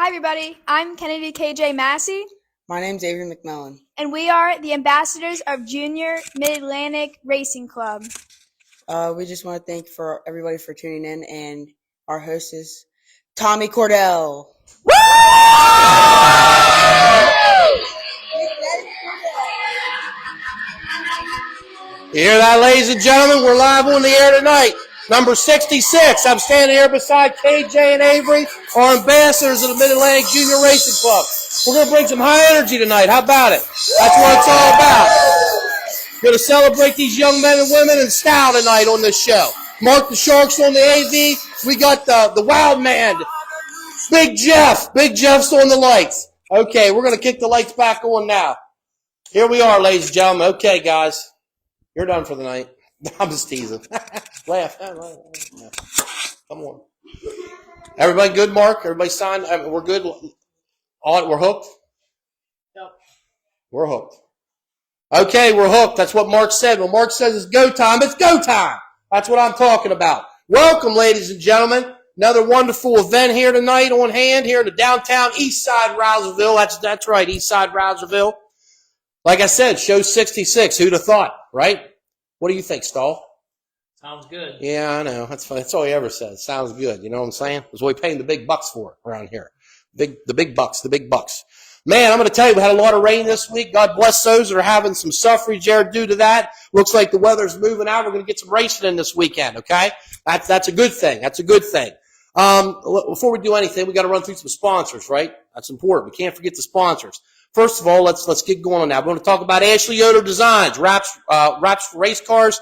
Hi, everybody. I'm Kennedy KJ Massey, My name's Avery McMillan. and we are the ambassadors of Junior Mid-Atlantic Racing Club. We just want to thank for everybody for tuning in, and our host is Tommy Cordell. You hear that, ladies and gentlemen? We're live on the air tonight. Number 66. I'm standing here beside KJ and Avery, our ambassadors of the Mid-Atlantic Junior Racing Club. We're going to bring some high energy tonight. How about it? That's what it's all about. Going to celebrate these young men and women in style tonight on this show. Mark the Sharks on the AV. We got the wild man, Big Jeff. Big Jeff's on the lights. Okay, we're going to kick the lights back on now. Here we are, ladies and gentlemen. Okay, guys. You're done for the night. I'm just teasing. Laugh. Come on. Everybody good, Mark? Everybody signed? We're good? We're hooked? Yep. We're hooked. Okay, we're hooked. That's what Mark said. When Mark says it's go time, it's go time. That's what I'm talking about. Welcome, ladies and gentlemen. Another wonderful event here tonight on hand here in the downtown east side Rouserville. That's right, east side Rouserville. Like I said, show 66. Who'd have thought, right? What do you think, Stahl? Sounds good. Yeah, I know. That's fine. That's all he ever says. Sounds good. You know what I'm saying? That's what we paying the big bucks for around here. The big bucks. Man, I'm going to tell you, we had a lot of rain this week. God bless those that are having some suffrage there due to that. Looks like the weather's moving out. We're going to get some racing in this weekend, okay? That's a good thing. That's a good thing. Before we do anything, we got to run through some sponsors, right? That's important. We can't forget the sponsors. First of all, let's get going on now. We're going to talk about Ashley Yoder Designs, wraps for race cars,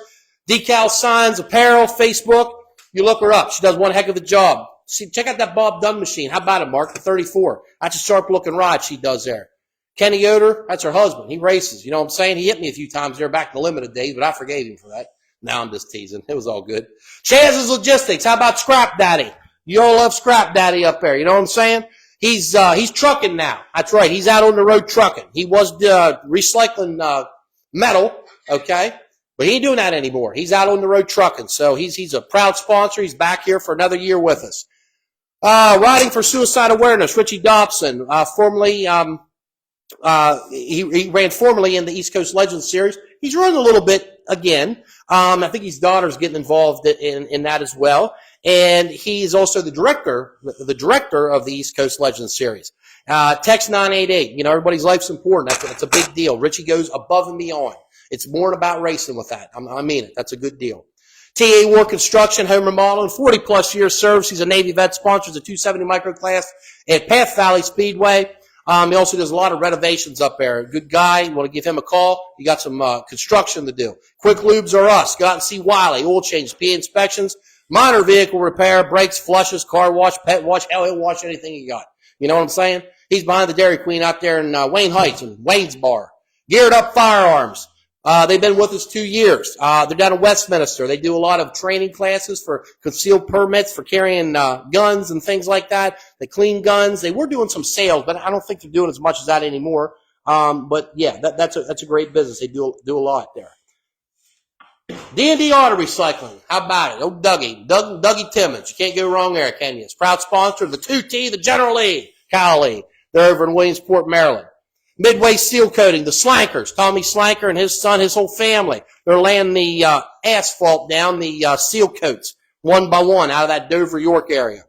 decal signs, apparel, Facebook. You look her up. She does one heck of a job. See, check out that Bob Dunn machine. How about it, Mark? The 34. That's a sharp-looking rod she does there. Kenny Yoder, that's her husband. He races. You know what I'm saying? He hit me a few times there back in the limited days, but I forgave him for that. Now I'm just teasing. It was all good. Chaz's Logistics. How about Scrap Daddy? You all love Scrap Daddy up there. You know what I'm saying? He's trucking now. That's right. He's out on the road trucking. He was recycling metal, okay? But he ain't doing that anymore. He's out on the road trucking. So he's a proud sponsor. He's back here for another year with us. Riding for Suicide Awareness, Richie Dobson, formerly he ran formerly in the East Coast Legends Series. He's running a little bit again. I think his daughter's getting involved in that as well. And he's also the director of the East Coast Legends Series. Text 988. You know, everybody's life's important. That's a big deal. Richie goes above and beyond. It's more about racing with that. I mean it. That's a good deal. TA War Construction, Home Remodeling, 40-plus years service. He's a Navy vet, sponsors the 270 microclass at Path Valley Speedway. He also does a lot of renovations up there. Good guy. You want to give him a call? You got some construction to do. Quick Lubes are us. Go out and see Wiley. Oil change, PA inspections, minor vehicle repair, brakes, flushes, car wash, pet wash. Hell, he'll wash anything you got. You know what I'm saying? He's behind the Dairy Queen out there in Wayne Heights and Wayne's Bar. Geared Up Firearms. They've been with us 2 years. They're down in Westminster. They do a lot of training classes for concealed permits for carrying guns and things like that. They clean guns. They were doing some sales, but I don't think they're doing as much as that anymore. But yeah, that's a great business. They do a lot there. D&D Auto Recycling. How about it? Oh, Dougie Timmons. You can't go wrong there, can you? It's proud sponsor of the 2T, the General Lee, Kyle Lee. They're over in Williamsport, Maryland. Midway Seal Coating, the Slankers, Tommy Slanker and his son, his whole family. They're laying the asphalt down, the seal coats, one by one out of that Dover, York area.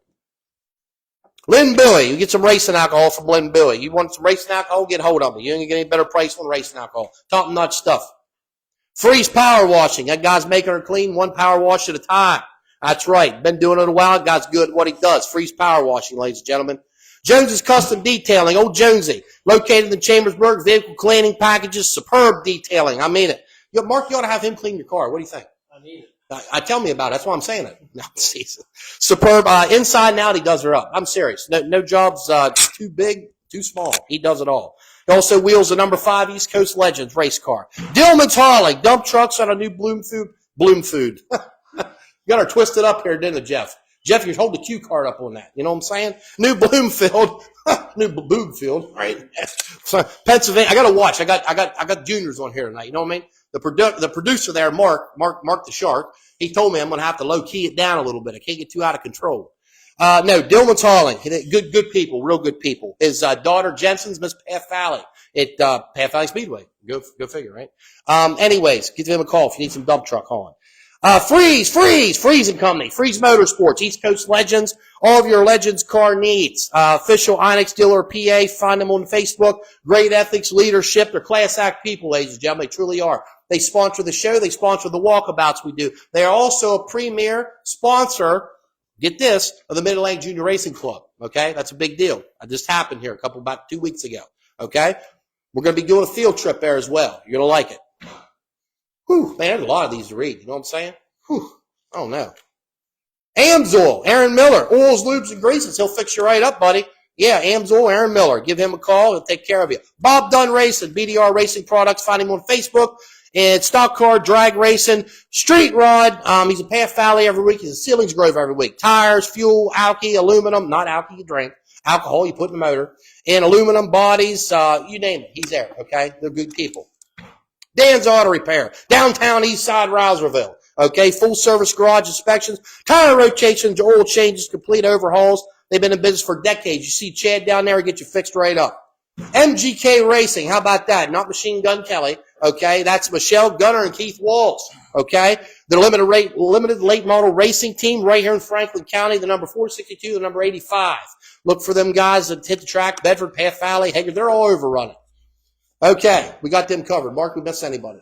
Lynn Billy, you get some racing alcohol from Lynn Billy. You want some racing alcohol, get hold of me. You ain't gonna get any better price on racing alcohol. Top-notch stuff. Freeze Power Washing. That guy's making her clean one power wash at a time. That's right. Been doing it a while. Guy's good at what he does. Freeze Power Washing, ladies and gentlemen. Jones's Custom Detailing, old Jonesy, located in Chambersburg, vehicle cleaning packages, superb detailing. I mean it. Mark, you ought to have him clean your car. What do you think? I need it. Tell me about it. That's why I'm saying it. No, superb. Inside and out, he does her up. I'm serious. No jobs too big, too small. He does it all. He also wheels the number 5 East Coast Legends race car. Dillman's Harley, dump trucks on a new Bloom Food. Got her twisted up here, didn't it, Jeff? Jeff, you hold the cue card up on that. You know what I'm saying? New Bloomfield, right? Pennsylvania. I got to watch. I got juniors on here tonight. You know what I mean? The producer there, Mark the Shark. He told me I'm going to have to low key it down a little bit. I can't get too out of control. No, Dillman's hauling. Good people, real good people. His daughter Jensen's Miss Path Valley at Path Valley Speedway. Go figure, right? Anyways, give them a call if you need some dump truck hauling. Freeze and Company, Freeze Motorsports, East Coast Legends, all of your Legends car needs. Official Onyx dealer PA, find them on Facebook. Great ethics, leadership, they're class act people, ladies and gentlemen, they truly are. They sponsor the show, they sponsor the walkabouts we do. They are also a premier sponsor, get this, of the Mid-Atlantic Junior Racing Club, okay? That's a big deal. It just happened here about 2 weeks ago, okay? We're going to be doing a field trip there as well. You're going to like it. Whew, man, there's a lot of these to read. You know what I'm saying? Whew, I don't know. Amsoil, Aaron Miller, oils, lubes, and greases. He'll fix you right up, buddy. Yeah, Amsoil, Aaron Miller. Give him a call. He'll take care of you. Bob Dunn Racing, BDR Racing Products. Find him on Facebook. And stock car, drag racing, street rod. He's a Path Valley every week. He's a Ceilings Grove every week. Tires, fuel, alky, aluminum. Not alky you drink. Alcohol you put in the motor. And aluminum bodies. You name it. He's there, okay? They're good people. Dan's Auto Repair, downtown East Side, Rouserville. Okay, full service garage inspections, tire rotations, oil changes, complete overhauls. They've been in business for decades. You see Chad down there, get you fixed right up. MGK Racing, how about that? Not Machine Gun Kelly. Okay, that's Michelle Gunner and Keith Walls. Okay, the limited late model racing team right here in Franklin County. The number 462, the number 85. Look for them guys that hit the track. Bedford, Path Valley, Hager, they're all over running. Okay, we got them covered. Mark, we missed anybody?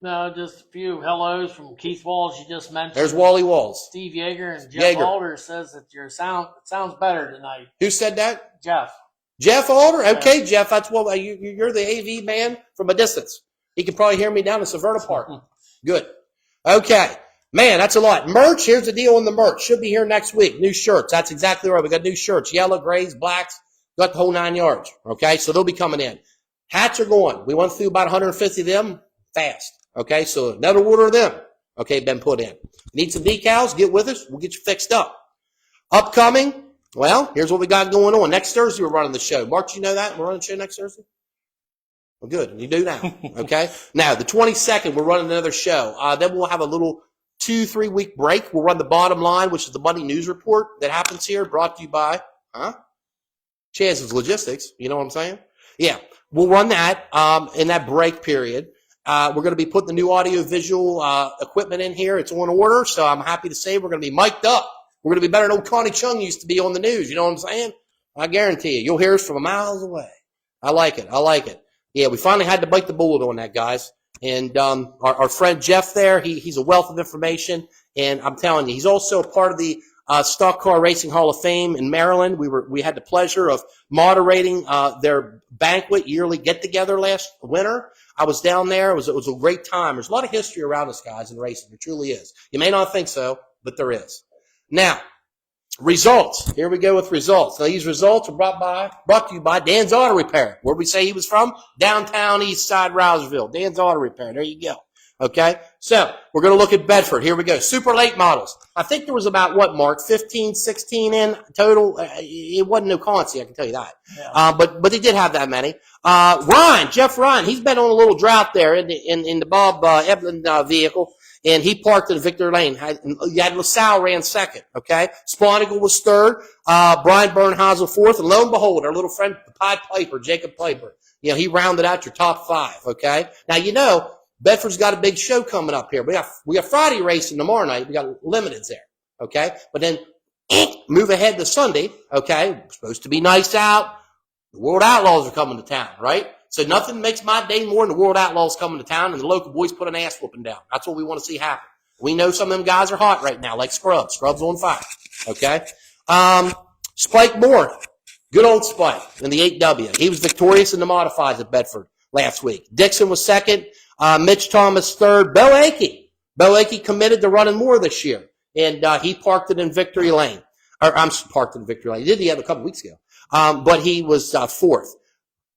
No, just a few hellos from Keith Walls you just mentioned. There's Wally Walls. Steve Yeager and Jeff Alder says that your sound sounds better tonight. Who said that? Jeff. Jeff Alder? Okay, yeah. Jeff, that's what you're the AV man from a distance. He can probably hear me down in Severna Park. Good. Okay. Man, that's a lot. Merch, here's the deal on the merch. Should be here next week. New shirts. That's exactly right. We got new shirts. Yellow, grays, blacks. Got the whole 9 yards. Okay, so they'll be coming in. Hats are going. We went through about 150 of them fast. Okay, so another order of them, okay, been put in. Need some decals? Get with us. We'll get you fixed up. Upcoming, well, here's what we got going on. Next Thursday, we're running the show. Mark, do you know that? We're running the show next Thursday? Well, good. You do now, okay? Now, the 22nd, we're running another show. Then we'll have a little 2-3 week break. We'll run the Bottom Line, which is the Monday news report that happens here, brought to you by, Chaz's Logistics. You know what I'm saying? Yeah. We'll run that in that break period. We're going to be putting the new audio-visual equipment in here. It's on order, so I'm happy to say we're going to be mic'd up. We're going to be better than old Connie Chung used to be on the news. You know what I'm saying? I guarantee you. You'll hear us from miles away. I like it. I like it. Yeah, we finally had to bite the bullet on that, guys. And our friend Jeff there, he's a wealth of information. And I'm telling you, he's also a part of the Stock Car Racing Hall of Fame in Maryland. We had the pleasure of moderating their banquet yearly get-together last winter. I was down there. It was a great time. There's a lot of history around us, guys, in racing. There truly is. You may not think so, but there is. Now, results. Here we go with results. Now, these results are brought to you by Dan's Auto Repair. Where we say he was from? Downtown East Side, Rouserville. Dan's Auto Repair. There you go. Okay, so we're going to look at Bedford. Here we go. Super late models. I think there was about, what, Mark, 15, 16 in total? It wasn't no Concy, I can tell you that. Yeah. But they did have that many. Jeff Ryan, he's been on a little drought there in the Bob Eblin vehicle, and he parked in Victor Lane. You had LaSalle ran second, okay? Spawnigal was third. Brian Bernhazel fourth, and lo and behold, our little friend, Pied Piper, Jacob Piper, he rounded out your top five, okay? Now, Bedford's got a big show coming up here. We got Friday racing tomorrow night. We got limiteds there, okay? But then move ahead to Sunday, okay? It's supposed to be nice out. The World Outlaws are coming to town, right? So nothing makes my day more than the World Outlaws coming to town and the local boys put an ass whooping down. That's what we want to see happen. We know some of them guys are hot right now, like Scrubs. Scrubs on fire, okay? Spike Moore, good old Spike in the 8W. He was victorious in the modifieds at Bedford last week. Dixon was second. Mitch Thomas third. Bo Akey committed to running more this year, and he parked it in Victory Lane. I'm parked in Victory Lane. He did the other couple weeks ago, but he was fourth.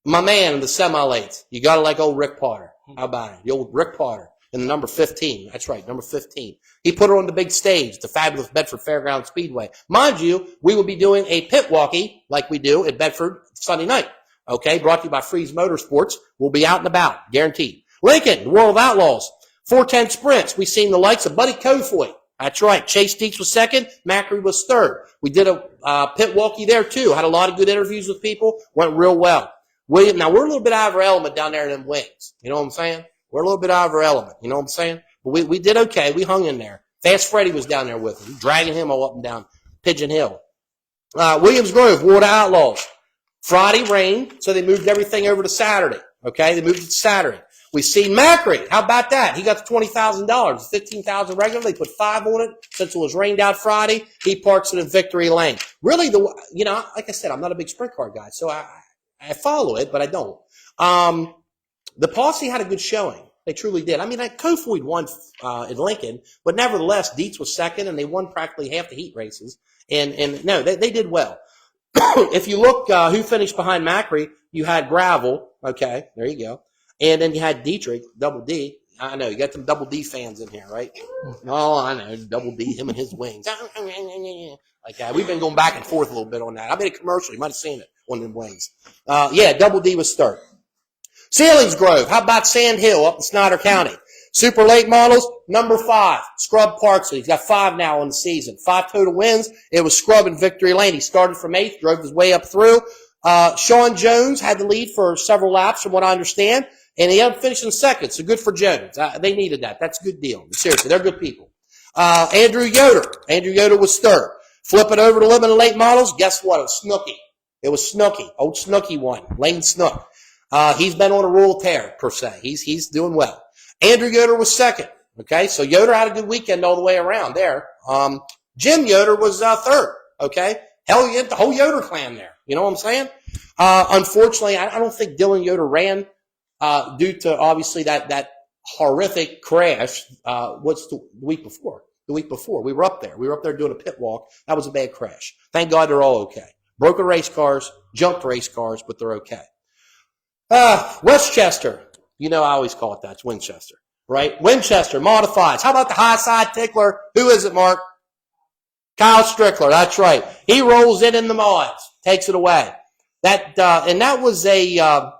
My man in the semi-lates. You got to like old Rick Potter. How about it? The old Rick Potter in the number 15. That's right, number 15. He put her on the big stage, the fabulous Bedford Fairgrounds Speedway. Mind you, we will be doing a pit walkie like we do at Bedford Sunday night. Okay, brought to you by Freeze Motorsports. We'll be out and about, guaranteed. Lincoln, the World of Outlaws, 410 sprints. We've seen the likes of Buddy Kofoid, That's right. Chase Deeks was second. Macri was third. We did a pit walkie there, too. Had a lot of good interviews with people. Went real well. William, now, we're a little bit out of our element down there in them wings. You know what I'm saying? We're a little bit out of our element. You know what I'm saying? But we did okay. We hung in there. Fast Freddie was down there with him, dragging him all up and down Pigeon Hill. Williams Grove, Water Outlaws. Friday rained, so they moved everything over to Saturday. Okay, they moved it to Saturday. We see Macri. How about that? He got the $20,000, $15,000 regular. They put $5 on it since it was rained out Friday. He parks it in Victory Lane. Really, like I said, I'm not a big sprint car guy, so I follow it, but I don't. The posse had a good showing. They truly did. I mean, Kofoid won in Lincoln, but nevertheless, Dietz was second, and they won practically half the heat races. And no, they did well. If you look who finished behind Macri, you had Gravel. Okay, there you go. And then you had Dietrich, Double D. I know, you got them Double D fans in here, right? Oh, I know, Double D, him and his wings. Like that. We've been going back and forth a little bit on that. I made a commercial. You might have seen it on them wings. Double D was third. Selinsgrove, how about Sand Hill up in Snyder County? Super late models, number 5, Scrub Parksley. He's got 5 now in the season. 5 total wins. It was Scrub in Victory Lane. He started from 8th, drove his way up through. Sean Jones had the lead for several laps from what I understand, and he ended up finishing second, so good for Jones. They needed that. That's a good deal. Seriously, they're good people. Andrew Yoder. Andrew Yoder was third. Flip it over to limited late models. Guess what? It was Snooky. It was Snooky. Old Snooky won. Lane Snook. He's been on a roll tear, per se. He's doing well. Andrew Yoder was second. Okay, so Yoder had a good weekend all the way around there. Jim Yoder was third. Okay, hell, you get the whole Yoder clan there. You know what I'm saying? Unfortunately, I don't think Dylan Yoder ran due to obviously that horrific crash. What's the week before? The week before we were up there. We were up there doing a pit walk. That was a bad crash. Thank God they're all okay. Broken race cars, jumped race cars, but they're okay. Westchester. You know I always call it that. It's Winchester, right? Winchester, modifieds. How about the high side tickler? Who is it, Mark? Kyle Strickler. That's right. He rolls in the mods, takes it away. And that was a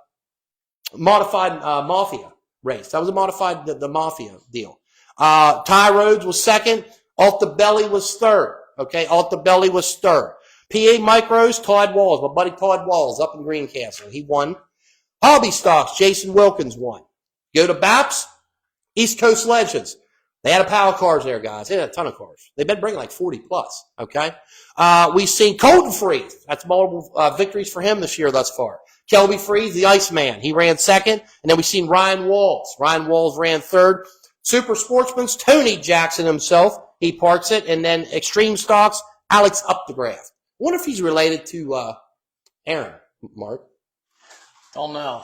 modified Mafia race. That was a modified the Mafia deal. Ty Rhodes was second. Alta Belly was third. Okay, Alta Belly was third. PA Micros, Todd Walls. My buddy Todd Walls up in Greencastle. He won. Hobby Stocks, Jason Wilkins won. Go to BAPS, East Coast Legends. They had a pile of cars there, guys. They had a ton of cars. They've been bringing like 40 plus, okay? We've seen Colton Freeze. That's multiple victories for him this year thus far. Kelby Freeze, the Iceman. He ran second. And then we've seen Ryan Walls. Ryan Walls ran third. Super Sportsman's Tony Jackson himself. He parks it. And then Extreme Stocks, Alex Updegraft. I wonder if he's related to Aaron, Mark. Don't know.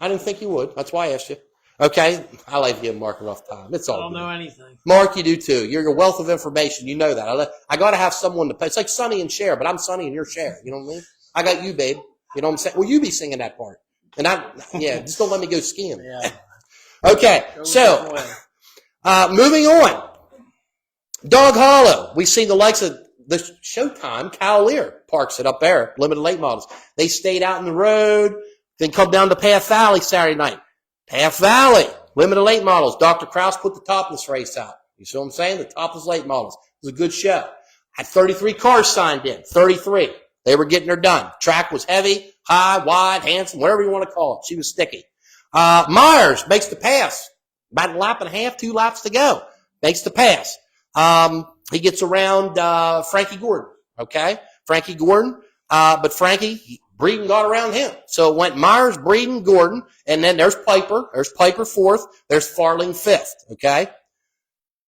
I didn't think you would. That's why I asked you. Okay? I like giving Mark a rough time. It's all I don't good. know anything. Mark, you do too. You're a wealth of information. You know that. I got to have someone to play. It's like Sonny and Cher, but I'm Sonny and you're Cher. You know what I mean? I got you, babe. You know what I'm saying? Well, you be singing that part. And just don't let me go skiing. Yeah. Okay, so moving on. Dog Hollow. We see the likes of the Showtime. Kyle Lear parks it up there. Limited late models. They stayed out in the road. Then come down to Path Valley Saturday night. Path Valley, limited late models. Dr. Kraus put the topless race out. You see what I'm saying? The topless late models. It was a good show. Had 33 cars signed in. 33. They were getting her done. Track was heavy, high, wide, handsome, whatever you want to call it. She was sticky. Myers makes the pass. About a lap and a half, 2 laps to go. Makes the pass. He gets around Frankie Gordon. Okay? Frankie Gordon. But Frankie, Breeden got around him. So it went Myers, Breeden, Gordon, and then there's Piper. There's Piper 4th. There's Farling 5th. Okay?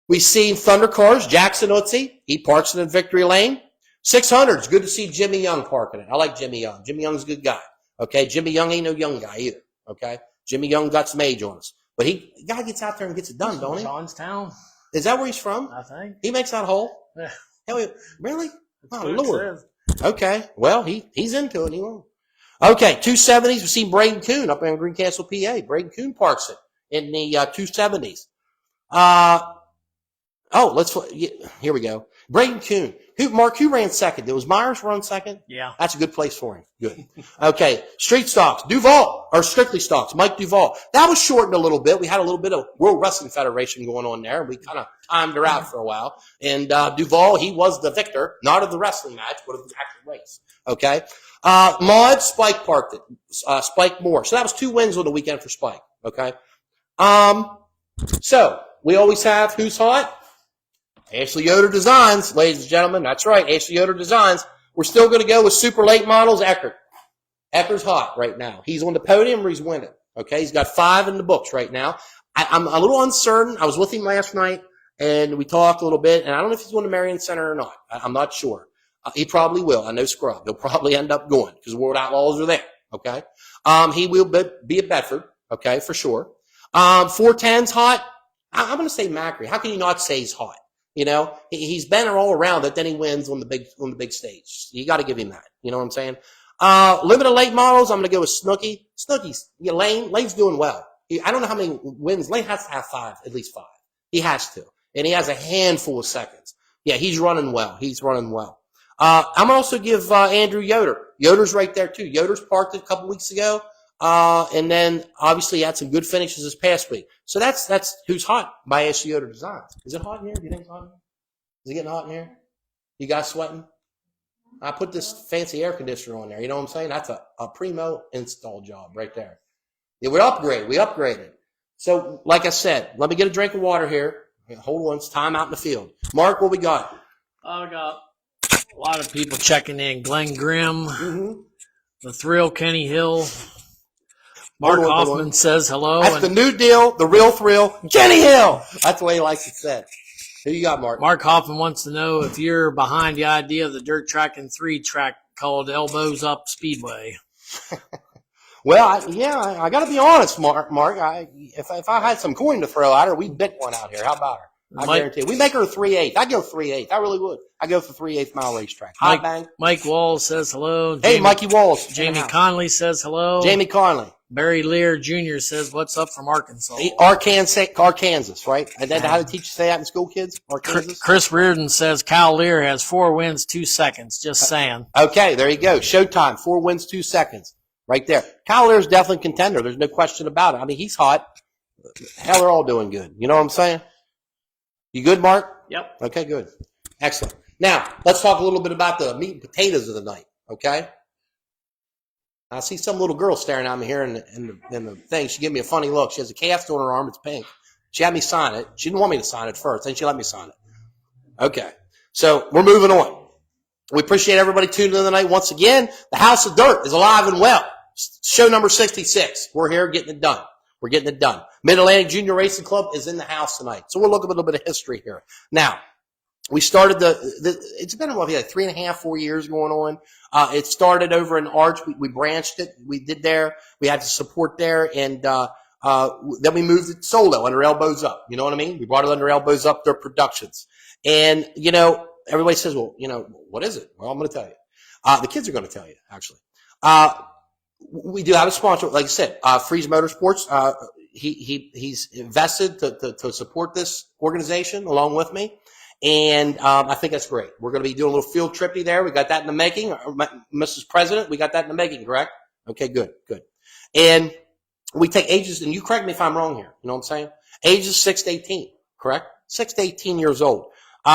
We see Thunder Cars, Jackson Utzi. He parks it in Victory Lane. 600s. Good to see Jimmy Young parking it. I like Jimmy Young. Jimmy Young's a good guy. Okay? Jimmy Young ain't no young guy either. Okay? Jimmy Young got some age on us. But the guy gets out there and gets it done, don't he? Johnstown, Is that where he's from? I think. He makes that hole? Yeah. Hell, really? That's Oh, what it Lord. says. Okay. Well, he's into it. He won't. Okay, 270s. We've seen Braden Coon up in Greencastle, PA. Braden Coon parks it in the 270s. Here we go. Braden Kuhn. Who ran second? Was Myers run second? Yeah. That's a good place for him. Good. Okay. Street stocks. Duval, or strictly stocks. Mike Duval. That was shortened a little bit. We had a little bit of World Wrestling Federation going on there. We kind of timed her out for a while. And Duval, he was the victor, not of the wrestling match, but of the actual race. Okay. Maud, Spike parked it. Spike Moore. So that was 2 wins on the weekend for Spike. Okay. So we always have who's hot? Ashley Yoder Designs, ladies and gentlemen. That's right, Ashley Yoder Designs. We're still going to go with super late models. Eckert. Eckert's hot right now. He's on the podium or he's winning. Okay, he's got 5 in the books right now. I'm a little uncertain. I was with him last night, and we talked a little bit, and I don't know if he's going to Marion Center or not. I'm not sure. He probably will. I know Scrub. He'll probably end up going because World Outlaws are there. Okay, he will be at Bedford. Okay, for sure. 410's hot. I'm going to say Macri. How can you not say he's hot? You know, he's been all around it. Then he wins on the big stage. You got to give him that. You know what I'm saying? Limited late models. I'm going to go with Snooky. Snooky's Lane's doing well. I don't know how many wins. Lane has to have 5, at least 5. He has to, and he has a handful of seconds. Yeah, he's running well. He's running well. I'm also give Andrew Yoder. Yoder's right there too. Yoder's parked it a couple weeks ago. And then obviously had some good finishes this past week. So that's who's hot by Ashley Yoder Designs. Is it hot in here? Do you think it's hot in here? Is it getting hot in here? You guys sweating? I put this fancy air conditioner on there. You know what I'm saying? That's a primo install job right there. Yeah, we upgraded. So like I said, let me get a drink of water here. Hold on, it's time out in the field. Mark, what we got? I got a lot of people checking in. Glenn Grimm, The Thrill, Kenny Hill. Mark Hoffman says hello. That's the new deal, the real thrill, Kenny Hill. That's the way he likes it said. Who you got, Mark? Mark Hoffman wants to know if you're behind the idea of the dirt track and 3 track called Elbows Up Speedway. Well, I got to be honest, Mark. If I had some coin to throw at her, we'd bet one out here. How about her? I guarantee you. We make her a 3/8. I'd go 3/8. I really would. I go for 3/8 mile racetrack. Mike Walls says hello. Hey, Mikey Walls. Jamie Conley says hello. Jamie Conley. Barry Lear Jr. says, what's up from Arkansas? Arkansas, right? And then how do teachers say that in school, kids? Arkansas? Chris Reardon says Kyle Lear has 4 wins, 2 seconds. Just saying. Okay, there you go. Showtime. 4 wins, 2 seconds. Right there. Kyle Lear's definitely a contender. There's no question about it. I mean, he's hot. Hell, they're all doing good. You know what I'm saying? You good, Mark? Yep. Okay, good. Excellent. Now, let's talk a little bit about the meat and potatoes of the night, okay? I see some little girl staring at me here in the thing. She gave me a funny look. She has a cast on her arm. It's pink. She had me sign it. She didn't want me to sign it first. Then she let me sign it. Okay. So we're moving on. We appreciate everybody tuning in tonight. Once again, the House of Dirt is alive and well. Show number 66. We're here getting it done. We're getting it done. Mid-Atlantic Junior Racing Club is in the house tonight. So we'll look at a little bit of history here. Now, we started it's been about 3.5, 4 years going on. It started over in Arch. We branched it. We did there. We had to support there. And, then we moved it solo under Elbows Up. You know what I mean? We brought it under Elbows Up, their productions. And, you know, everybody says, well, you know, what is it? Well, I'm going to tell you. The kids are going to tell you, actually. We do have a sponsor, like I said, Freeze Motorsports. He's invested to support this organization along with me. And I think that's great. We're going to be doing a little field trippy there. We got that in the making. Mrs. President, we got that in the making, correct? Okay, good. And we take ages, and you correct me if I'm wrong here. You know what I'm saying? Ages 6 to 18, correct? 6 to 18 years old.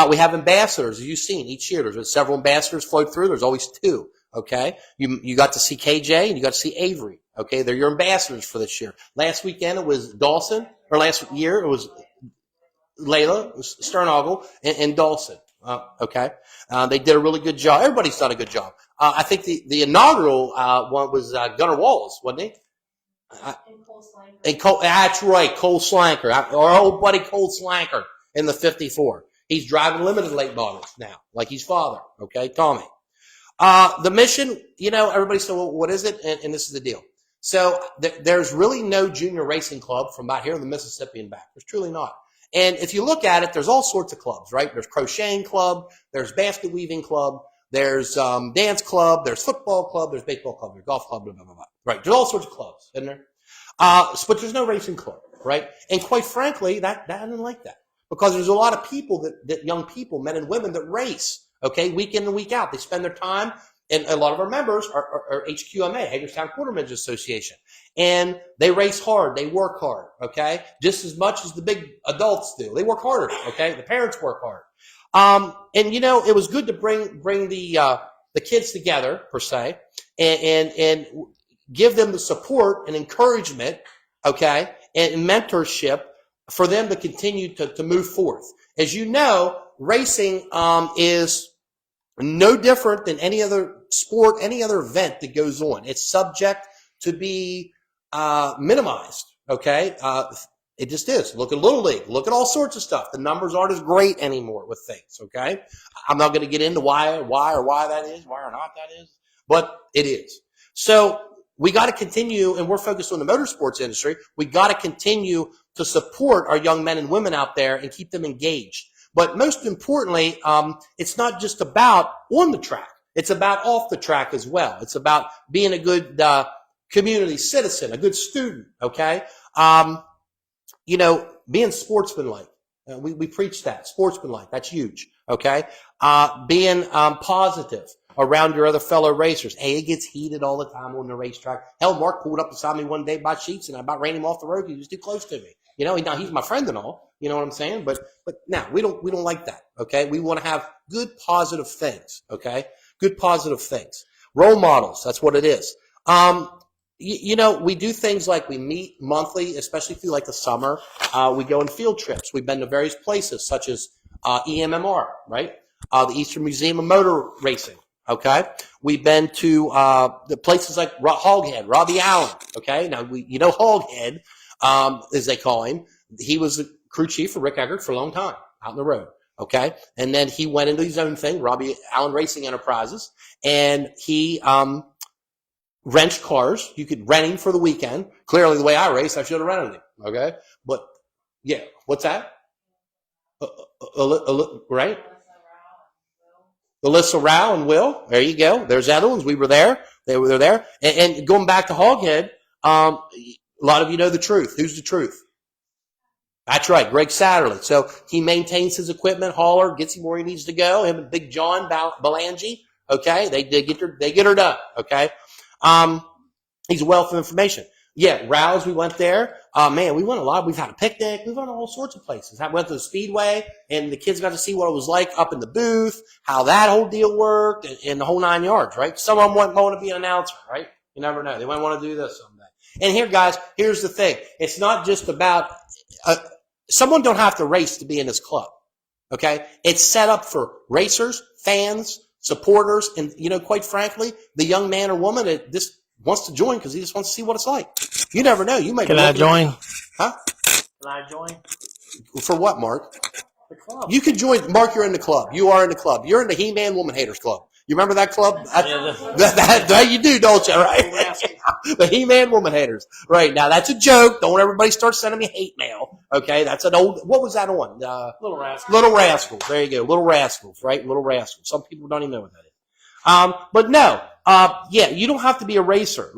We have ambassadors, as you've seen each year. There's several ambassadors float through. There's always 2, okay? You got to see KJ, and you got to see Avery, okay? They're your ambassadors for this year. Last weekend it was Dawson, or last year it was Layla Sternagel and Dawson. Okay. They did a really good job. Everybody's done a good job. I think the inaugural one was Gunnar Wallace, wasn't he? And Cole Slanker. That's right, Cole Slanker. Our old buddy Cole Slanker in the 54. He's driving limited late models now, like he's father. Okay, Tommy. The mission, you know, everybody said, well, what is it? And this is the deal. So there's really no junior racing club from about here in the Mississippi and back. There's truly not. And if you look at it, there's all sorts of clubs, right? There's crocheting club, there's basket weaving club, there's dance club, there's football club, there's baseball club, there's golf club, blah, blah, blah, blah. Right? There's all sorts of clubs, isn't there? But there's no racing club, right? And quite frankly, that I didn't like that. because there's a lot of people that young people, men and women, that race, okay, week in and week out. They spend their time, and a lot of our members are HQMA, Hagerstown Quarter Midget Association, and they race hard, they work hard, okay, just as much as the big adults do. They work harder, okay, the parents work hard. And it was good to bring the kids together, per se, and give them the support and encouragement, okay, and mentorship for them to continue to move forth. As you know, racing is no different than any other sport, any other event that goes on. It's subject to be minimized, okay? It just is. Look at Little League. Look at all sorts of stuff. The numbers aren't as great anymore with things, okay? I'm not going to get into why that is, why or not that is, but it is. So we got to continue, and we're focused on the motorsports industry. We got to continue to support our young men and women out there and keep them engaged. But most importantly, it's not just about on the track. It's about off the track as well. It's about being a good community citizen, a good student, okay? Being sportsmanlike. We preach that. Sportsmanlike. That's huge, okay? Being positive around your other fellow racers. Hey, it gets heated all the time on the racetrack. Hell, Mark pulled up beside me one day by Sheets, and I about ran him off the road. He was too close to me. Now he's my friend and all. You know what I'm saying? But now we don't like that. Okay, we want to have good positive things. Okay, good positive things. Role models. That's what it is. We do things like we meet monthly, especially through like the summer. We go on field trips. We've been to various places such as EMMR, right? The Eastern Museum of Motor Racing. Okay, we've been to the places like Hoghead, Robbie Allen. Okay, now Hoghead, as they call him. He was the crew chief for Rick Eggert for a long time out on the road. Okay, and then he went into his own thing, Robbie Allen Racing Enterprises, and he wrenched cars. You could rent him for the weekend. Clearly, the way I race, I should have rented him. Okay, but yeah, what's that? Right? Alyssa Rao and Will. There you go. There's other ones. We were there. They were there. And going back to Hoghead, a lot of you know the truth. Who's the truth? That's right, Greg Satterley. So he maintains his equipment, hauler, gets him where he needs to go. Him and Big John Belangi. Okay, they get her done. Okay, he's a wealth of information. Yeah, Rouse, we went there. Man, we went a lot. We've had a picnic. We've went to all sorts of places. I went to the Speedway, and the kids got to see what it was like up in the booth, how that whole deal worked, and the whole 9 yards, right? Some of them want to be an announcer, right? You never know. They might want to do this someday. And here, guys, here's the thing. It's not just about someone don't have to race to be in this club, okay? It's set up for racers, fans, supporters, and, quite frankly, the young man or woman that just wants to join because he just wants to see what it's like. You never know. You might. Can I join? Huh? Can I join? For what, Mark? The club. You can join. Mark, you're in the club. You are in the club. You're in the He-Man Woman Haters Club. You remember that club? That you do, don't you? Right? The He-Man Woman Haters. Right. Now, that's a joke. Don't everybody start sending me hate mail. Okay? That's an old. What was that on? Little Rascals. Little Rascals. There you go. Little Rascals. Right? Little Rascals. Some people don't even know what that is. But no. You don't have to be a racer.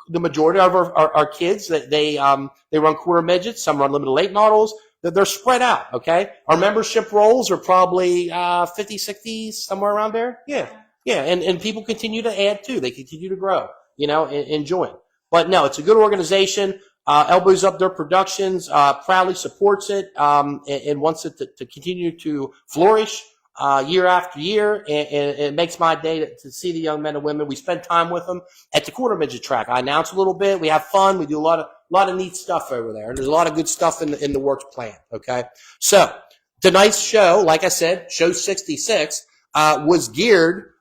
The majority of our kids, they run quarter midgets. Some run limited late models. They're spread out, okay? Our membership rolls are probably 50, 60, somewhere around there. Yeah. And people continue to add, too. They continue to grow, and join. But, no, it's a good organization. Elbows Up Their Productions proudly supports it and wants it to continue to flourish year after year. And it makes my day to see the young men and women. We spend time with them at the quarter midget track. I announce a little bit. We have fun. We do a lot of neat stuff over there. And there's a lot of good stuff in the works planned, okay? So tonight's show, like I said, show 66, was geared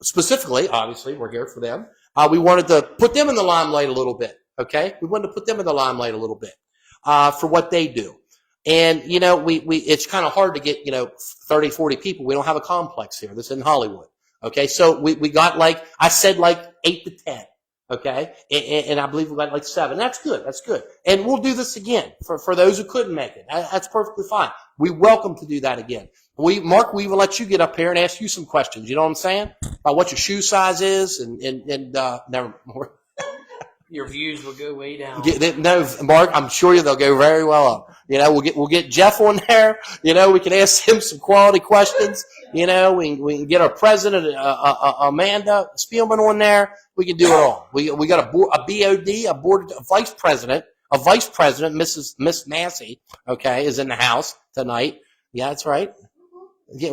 specifically, obviously, we're here for them. We wanted to put them in the limelight a little bit, okay? We wanted to put them in the limelight a little bit for what they do. And, it's kind of hard to get, 30, 40 people. We don't have a complex here. This is in Hollywood, okay? So we got I said 8 to 10. Okay, and I believe we got 7. That's good. That's good. And we'll do this again for those who couldn't make it. That's perfectly fine. We welcome to do that again. Mark, we even let you get up here and ask you some questions. You know what I'm saying? About what your shoe size is and never more. Your views will go way down. No, Mark, I'm sure they'll go very well up. You know, we'll get Jeff on there. You know, we can ask him some quality questions. You know, we can get our president, Amanda Spielman, on there. We can do it all. We got a vice president, Miss Massey, okay, is in the house tonight. Yeah, that's right. Yeah,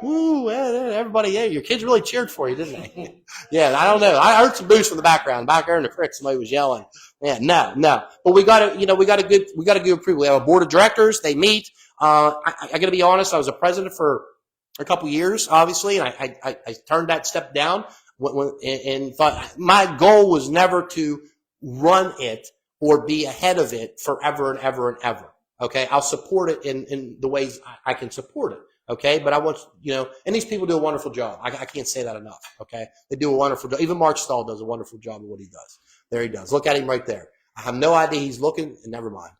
ooh, everybody, yeah, your kids really cheered for you, didn't they? Yeah, I don't know. I heard some boos from the background. Back there in the creek, somebody was yelling. Yeah, no. But we got a good approval. We have a board of directors. They meet. I got to be honest. I was a president for a couple years, obviously, and I turned that step down and thought my goal was never to run it or be ahead of it forever and ever and ever. Okay, I'll support it in the ways I can support it. Okay, but I want, and these people do a wonderful job. I can't say that enough. Okay, they do a wonderful job. Even Mark Stahl does a wonderful job of what he does. There he does. Look at him right there. I have no idea he's looking, and never mind.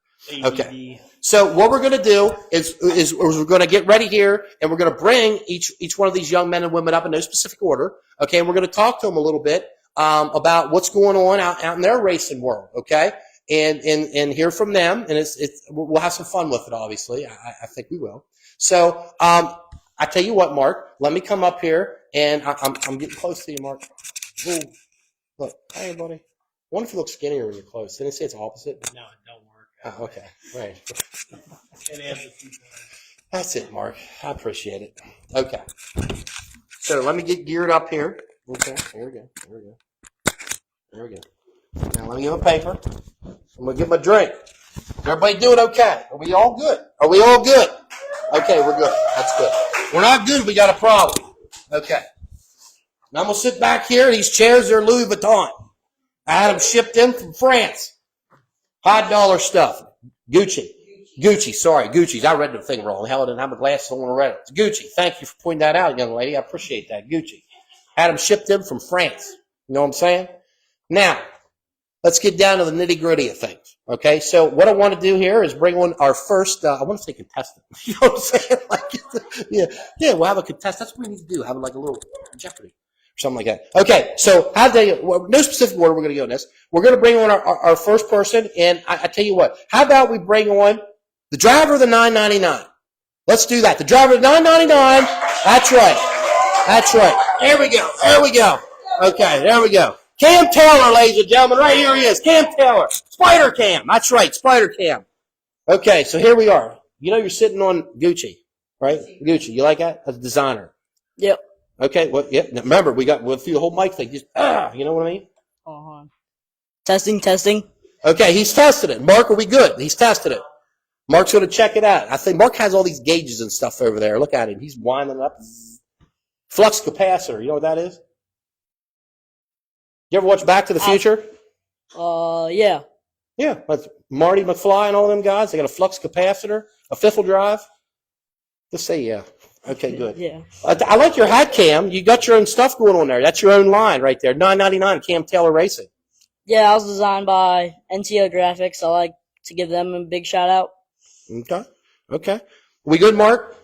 Okay, so what we're going to do is we're going to get ready here, and we're going to bring each one of these young men and women up in no specific order. Okay, and we're going to talk to them a little bit about what's going on out in their racing world. Okay. And hear from them, and we'll have some fun with it. Obviously, I think we will. So, I tell you what, Mark, let me come up here, and I'm getting close to you, Mark. Ooh, look, hey, buddy. I wonder if you look skinnier when you're close. Didn't it say it's opposite? No, it don't work. Oh, okay, right. It adds a few points. That's it, Mark. I appreciate it. Okay. So let me get geared up here. Okay, here we go. Now let me get my paper. I'm going to get my drink. Is everybody doing okay? Are we all good? Okay, we're good. That's good. We're not good. We got a problem. Okay. Now I'm going to sit back here. These chairs are Louis Vuitton. I had them shipped in from France. High dollar stuff. Gucci. Sorry, Gucci's. I read the thing wrong. Hell, I didn't have my glasses on when I read it. It's Gucci. Thank you for pointing that out, young lady. I appreciate that. Gucci. Had them shipped in from France. You know what I'm saying? Now, let's get down to the nitty-gritty of things, okay? So what I want to do here is bring on our first, I want to say contestant. You know what I'm saying? Yeah, we'll have a contestant. That's what we need to do, have like a little Jeopardy or something like that. Okay, so no specific order we're going to go in this. We're going to bring on our first person, and I tell you what, how about we bring on the driver of the 999? Let's do that. The driver of the 999, that's right. There we go. Okay, there we go. Cam Taylor, ladies and gentlemen, right here he is. Cam Taylor. Spider Cam. That's right, Spider Cam. Okay, so here we are. You know you're sitting on Gucci, right? Gucci. You like that? As a designer. Yep. Okay, well, yeah. Now, remember, we'll through the whole mic thing. Just, you know what I mean? Uh-huh. Testing. Okay, he's tested it. Mark, are we good? He's tested it. Mark's going to check it out. I think Mark has all these gauges and stuff over there. Look at him. He's winding it up. Flux capacitor. You know what that is? You ever watch Back to the Future? Yeah. Yeah, that's Marty McFly and all them guys. They got a flux capacitor, a fiffle drive. Just say yeah. Okay, good. Yeah. I like your hat, Cam. You got your own stuff going on there. That's your own line right there. $9.99 Cam Taylor Racing. Yeah, I was designed by NTO Graphics. I like to give them a big shout out. Okay. We good, Mark?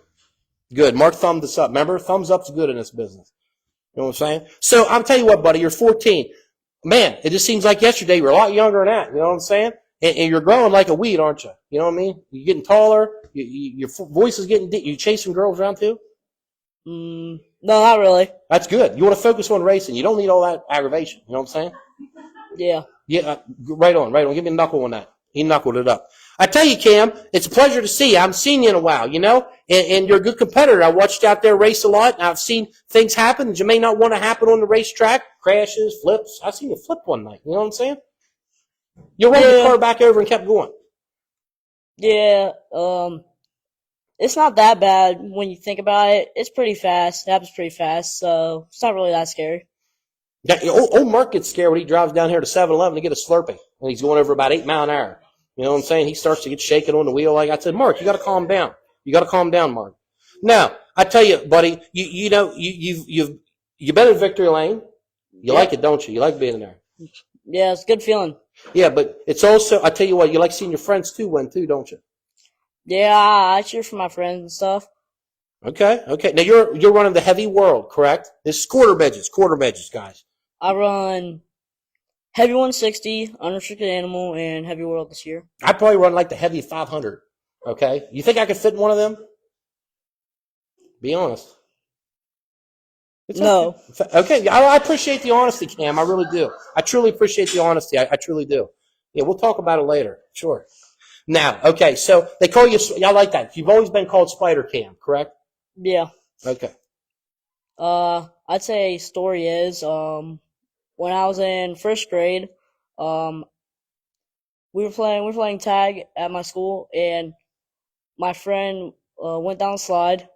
Good. Mark thumbed us up. Remember, thumbs up's good in this business. You know what I'm saying? So I'm telling you what, buddy, you're 14. Man, it just seems like yesterday you were a lot younger than that. You know what I'm saying? And you're growing like a weed, aren't you? You know what I mean? You're getting taller. Your voice is getting deep. You chasing girls around too? No, not really. That's good. You want to focus on racing. You don't need all that aggravation. You know what I'm saying? Yeah. Yeah, right on. Give me a knuckle on that. He knuckled it up. I tell you, Cam, it's a pleasure to see you. I haven't seen you in a while, you know, and you're a good competitor. I watched you out there race a lot, and I've seen things happen that you may not want to happen on the racetrack. Crashes, flips. I seen you flip one night. You know what I'm saying? You rolled the car back over and kept going. Yeah, it's not that bad when you think about it. It's pretty fast. It happens pretty fast, so it's not really that scary. Yeah, old Mark gets scared when he drives down here to 7-Eleven to get a Slurpee, and he's going over about 8 miles an hour. You know what I'm saying? He starts to get shaken on the wheel. Like I said, Mark, you got to calm down. Mark. Now, I tell you, buddy, you've been in Victory Lane. You like it, don't you? You like being there. Yeah, it's a good feeling. Yeah, but it's also, I tell you what, you like seeing your friends too win too, don't you? Yeah, I cheer for my friends and stuff. Okay. Now you're running the heavy world, correct? This is quarter midgets, guys. I run Heavy 160, unrestricted animal, and heavy world this year. I'd probably run like the heavy 500. Okay, you think I could fit in one of them? Be honest. It's No. Okay, I appreciate the honesty, Cam. I really do. I truly appreciate the honesty. I truly do. Yeah, we'll talk about it later. Sure. Now, okay, so they call you. I like that. You've always been called Spider Cam, correct? Yeah. Okay. I'd say story is, when I was in first grade, we were playing tag at my school, and my friend went down the slide.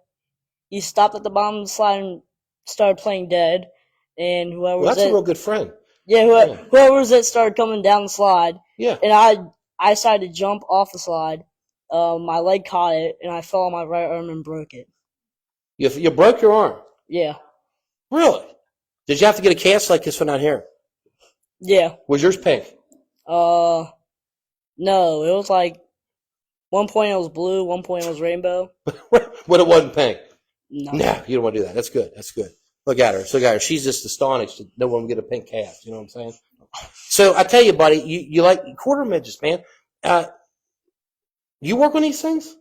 He stopped at the bottom of the slide and started playing dead, and whoever Well, was that's a it, real good friend. yeah, Yeah. whoever was it started coming down the slide, Yeah. and I decided to jump off the slide. My leg caught it, and I fell on my right arm and broke it. You broke your arm. Yeah, Really? Did you have to get a cast like this one out here? yeah. Was yours pink? No, it was like 1 point it was blue, 1 point it was rainbow. But it wasn't pink. No. No, you don't want to do that. That's good. That's good. Look at her. Look at her. She's just astonished that no one would get a pink cast. You know what I'm saying? So I tell you, buddy, you like quarter midgets, man. You work on these things?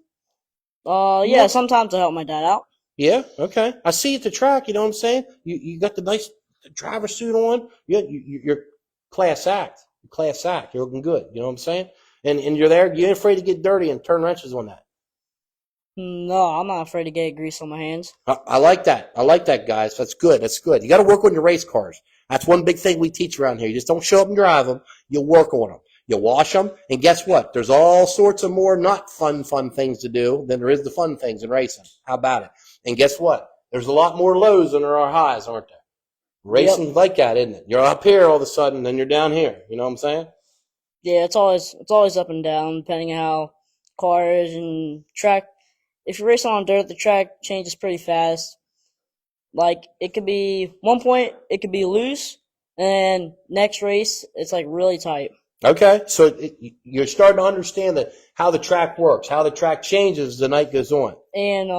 Yeah, sometimes I help my dad out. Yeah. Okay. I see you at the track. You know what I'm saying? You got the nice driver suit on. You're class act. Class act. You're looking good. You know what I'm saying? And you're there. You ain't afraid to get dirty and turn wrenches on that. No, I'm not afraid to get grease on my hands. I like that. I like that, guys. That's good. That's good. You got to work on your race cars. That's one big thing we teach around here. You just don't show up and drive them. You work on them. You wash them. And guess what? There's all sorts of more not fun things to do than there is the fun things in racing. How about it? And guess what? There's a lot more lows than there are highs, aren't there? Racing's like that, isn't it? You're up here all of a sudden, then you're down here. You know what I'm saying? Yeah, it's always up and down depending on how cars and track. If you're racing on dirt, the track changes pretty fast. Like it could be 1 point, it could be loose, and next race it's like really tight. Okay, so you're starting to understand how the track works, how the track changes as the night goes on. And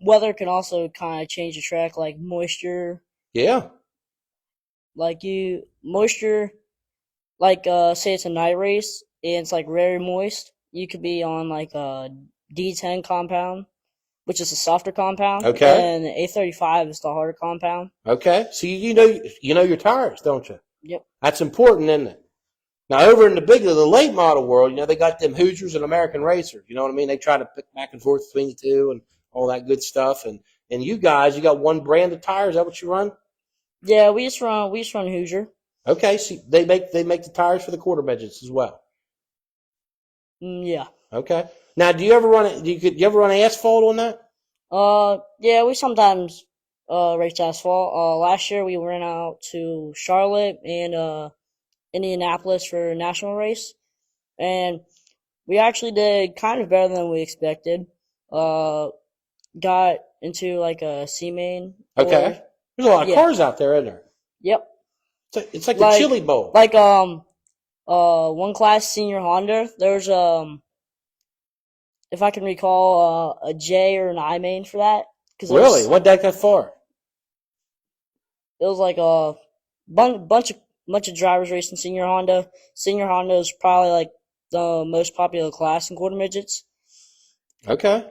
weather can also kind of change the track, like moisture. Yeah. Moisture, say it's a night race and it's like very moist. You could be on like a D10 compound, which is a softer compound. Okay. And the A35 is the harder compound. Okay, so you know your tires, don't you? Yep. That's important, isn't it? Now, over in the late model world, they got them Hoosiers and American Racers. You know what I mean? They try to pick back and forth between the two and all that good stuff. And you guys, you got one brand of tires. Is that what you run? Yeah, we just run Hoosier. Okay, so they make the tires for the quarter midgets as well. Yeah. Okay. Now, do you ever run asphalt on that? Yeah, we sometimes race asphalt. Last year we ran out to Charlotte and Indianapolis for a national race, and we actually did kind of better than we expected. Got into like a C main. Okay. There's a lot of cars out there, isn't there? Yep. It's like the Chili Bowl. Like one class senior Honda. There's if I can recall, a J or an I main for that. Really? What deck that for? It was like a bunch of drivers racing senior Honda. Senior Honda is probably like the most popular class in quarter midgets. Okay,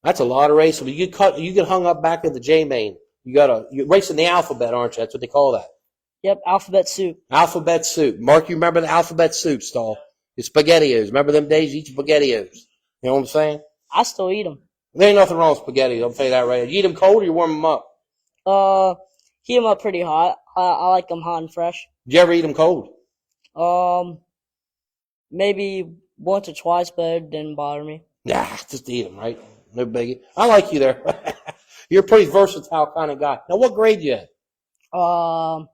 that's a lot of racing. But you get hung up back in the J main. You're racing the alphabet, aren't you? That's what they call that. Yep, alphabet soup. Alphabet soup. Mark, you remember the alphabet soup stall? The SpaghettiOs. Remember them days? You eat SpaghettiOs. You know what I'm saying? I still eat them. There ain't nothing wrong with spaghetti. I'll tell you that right. You eat them cold or you warm them up? Heat them up pretty hot. I like them hot and fresh. Did you ever eat them cold? Maybe once or twice, but it didn't bother me. Nah, just eat them, right? No biggie. I like you there. You're a pretty versatile kind of guy. Now, what grade you at? 7th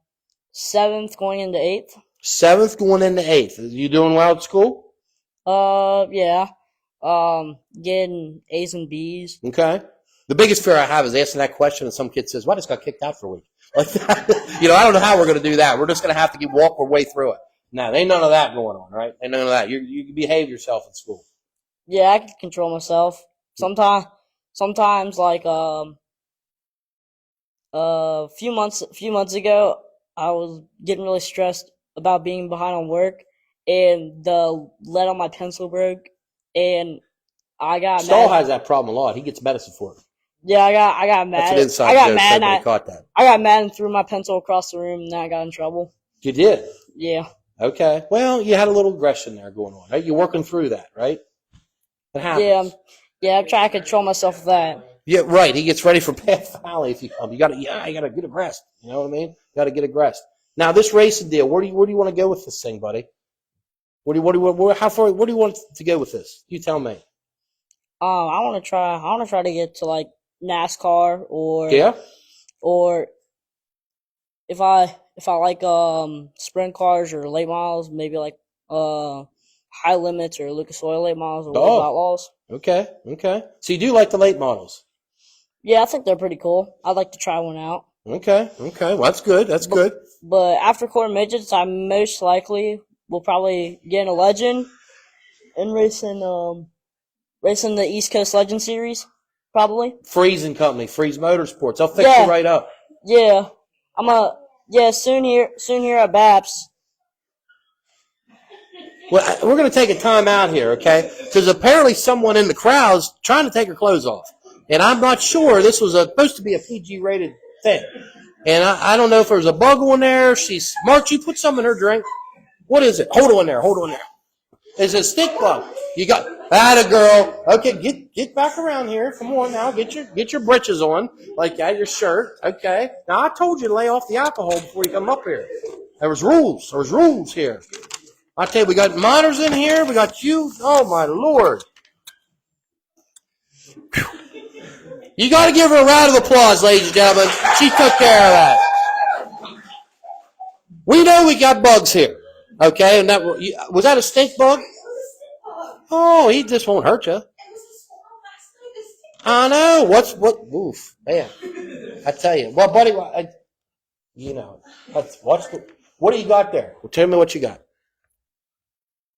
going into 8th. 7th going into 8th. Are you doing well at school? Yeah. Getting A's and B's. Okay. The biggest fear I have is asking that question and some kid says, "Well, I just got kicked out for a week." Like that. I don't know how we're going to do that. We're just going to have to walk our way through it. No, there ain't none of that going on, right? Ain't none of that. You behave yourself at school. Yeah, I can control myself. Sometimes like a few months ago, I was getting really stressed about being behind on work, and the lead on my pencil broke, and I got Stahl mad. has that problem a lot. He gets medicine for it. Yeah, I got mad. That's an inside I got joke. mad. And Nobody caught that. I got mad and threw my pencil across the room, and then I got in trouble. You did. Yeah. Okay. Well, you had a little aggression there going on, right? You're working through that, right? It happens. Yeah. I'm trying to control myself with that. Yeah, right. He gets ready for Path Valley if you come. You gotta get aggressed. You know what I mean? You gotta get aggressed. Now this racing deal, where do you want to go with this thing, buddy? Where do you want to go with this? You tell me. I want to try to get to like NASCAR or Yeah. or if I like sprint cars or late models, maybe like high limits or Lucas Oil late models or World Outlaws. Okay. So you do like the late models? Yeah, I think they're pretty cool. I'd like to try one out. Okay. Well, that's good. But after quarter midgets, I most likely will probably get in a legend and racing the East Coast Legend Series, probably. Freeze and Company, Freeze Motorsports. They'll fix you right up. Yeah, soon here at Baps. Well, we're going to take a time out here, okay? Because apparently someone in the crowd's trying to take her clothes off. And I'm not sure. This was supposed to be a PG-rated thing. And I don't know if there's a bug on there. Mark, you put some in her drink. What is it? Hold on there. It's a stick bug. You got that, a girl. Okay, get back around here. Come on now. Get your britches on. Like that, your shirt. Okay. Now, I told you to lay off the alcohol before you come up here. There was rules here. I tell you, we got minors in here. We got you. Oh, my Lord. You got to give her a round of applause, ladies and gentlemen. She took care of that. We know we got bugs here. Okay? And was that a stink bug? Oh, he just won't hurt you. I know. Oof. Man. I tell you. Well, buddy, what do you got there? Well, tell me what you got.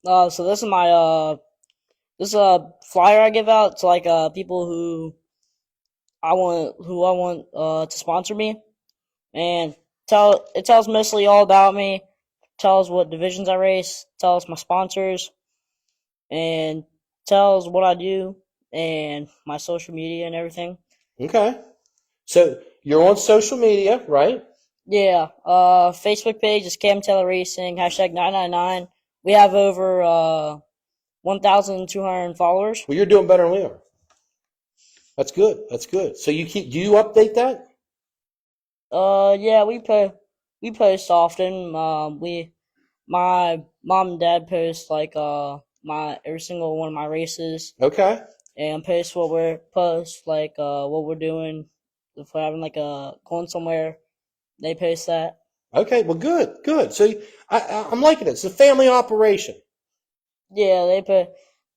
So this is this is a flyer I give out to like people who I want to sponsor me, and it tells mostly all about me, tells what divisions I race, tells my sponsors, and tells what I do and my social media and everything. Okay. So you're on social media, right? Yeah. Facebook page is Cam Taylor Racing, #999. We have over 1,200 followers. Well, you're doing better than we are. That's good. So do you update that? Yeah, we post often. My mom and dad post like every single one of my races. Okay. And post what we're doing. If we're having like going somewhere, they post that. Okay, well, good. So I'm liking it. It's a family operation. Yeah,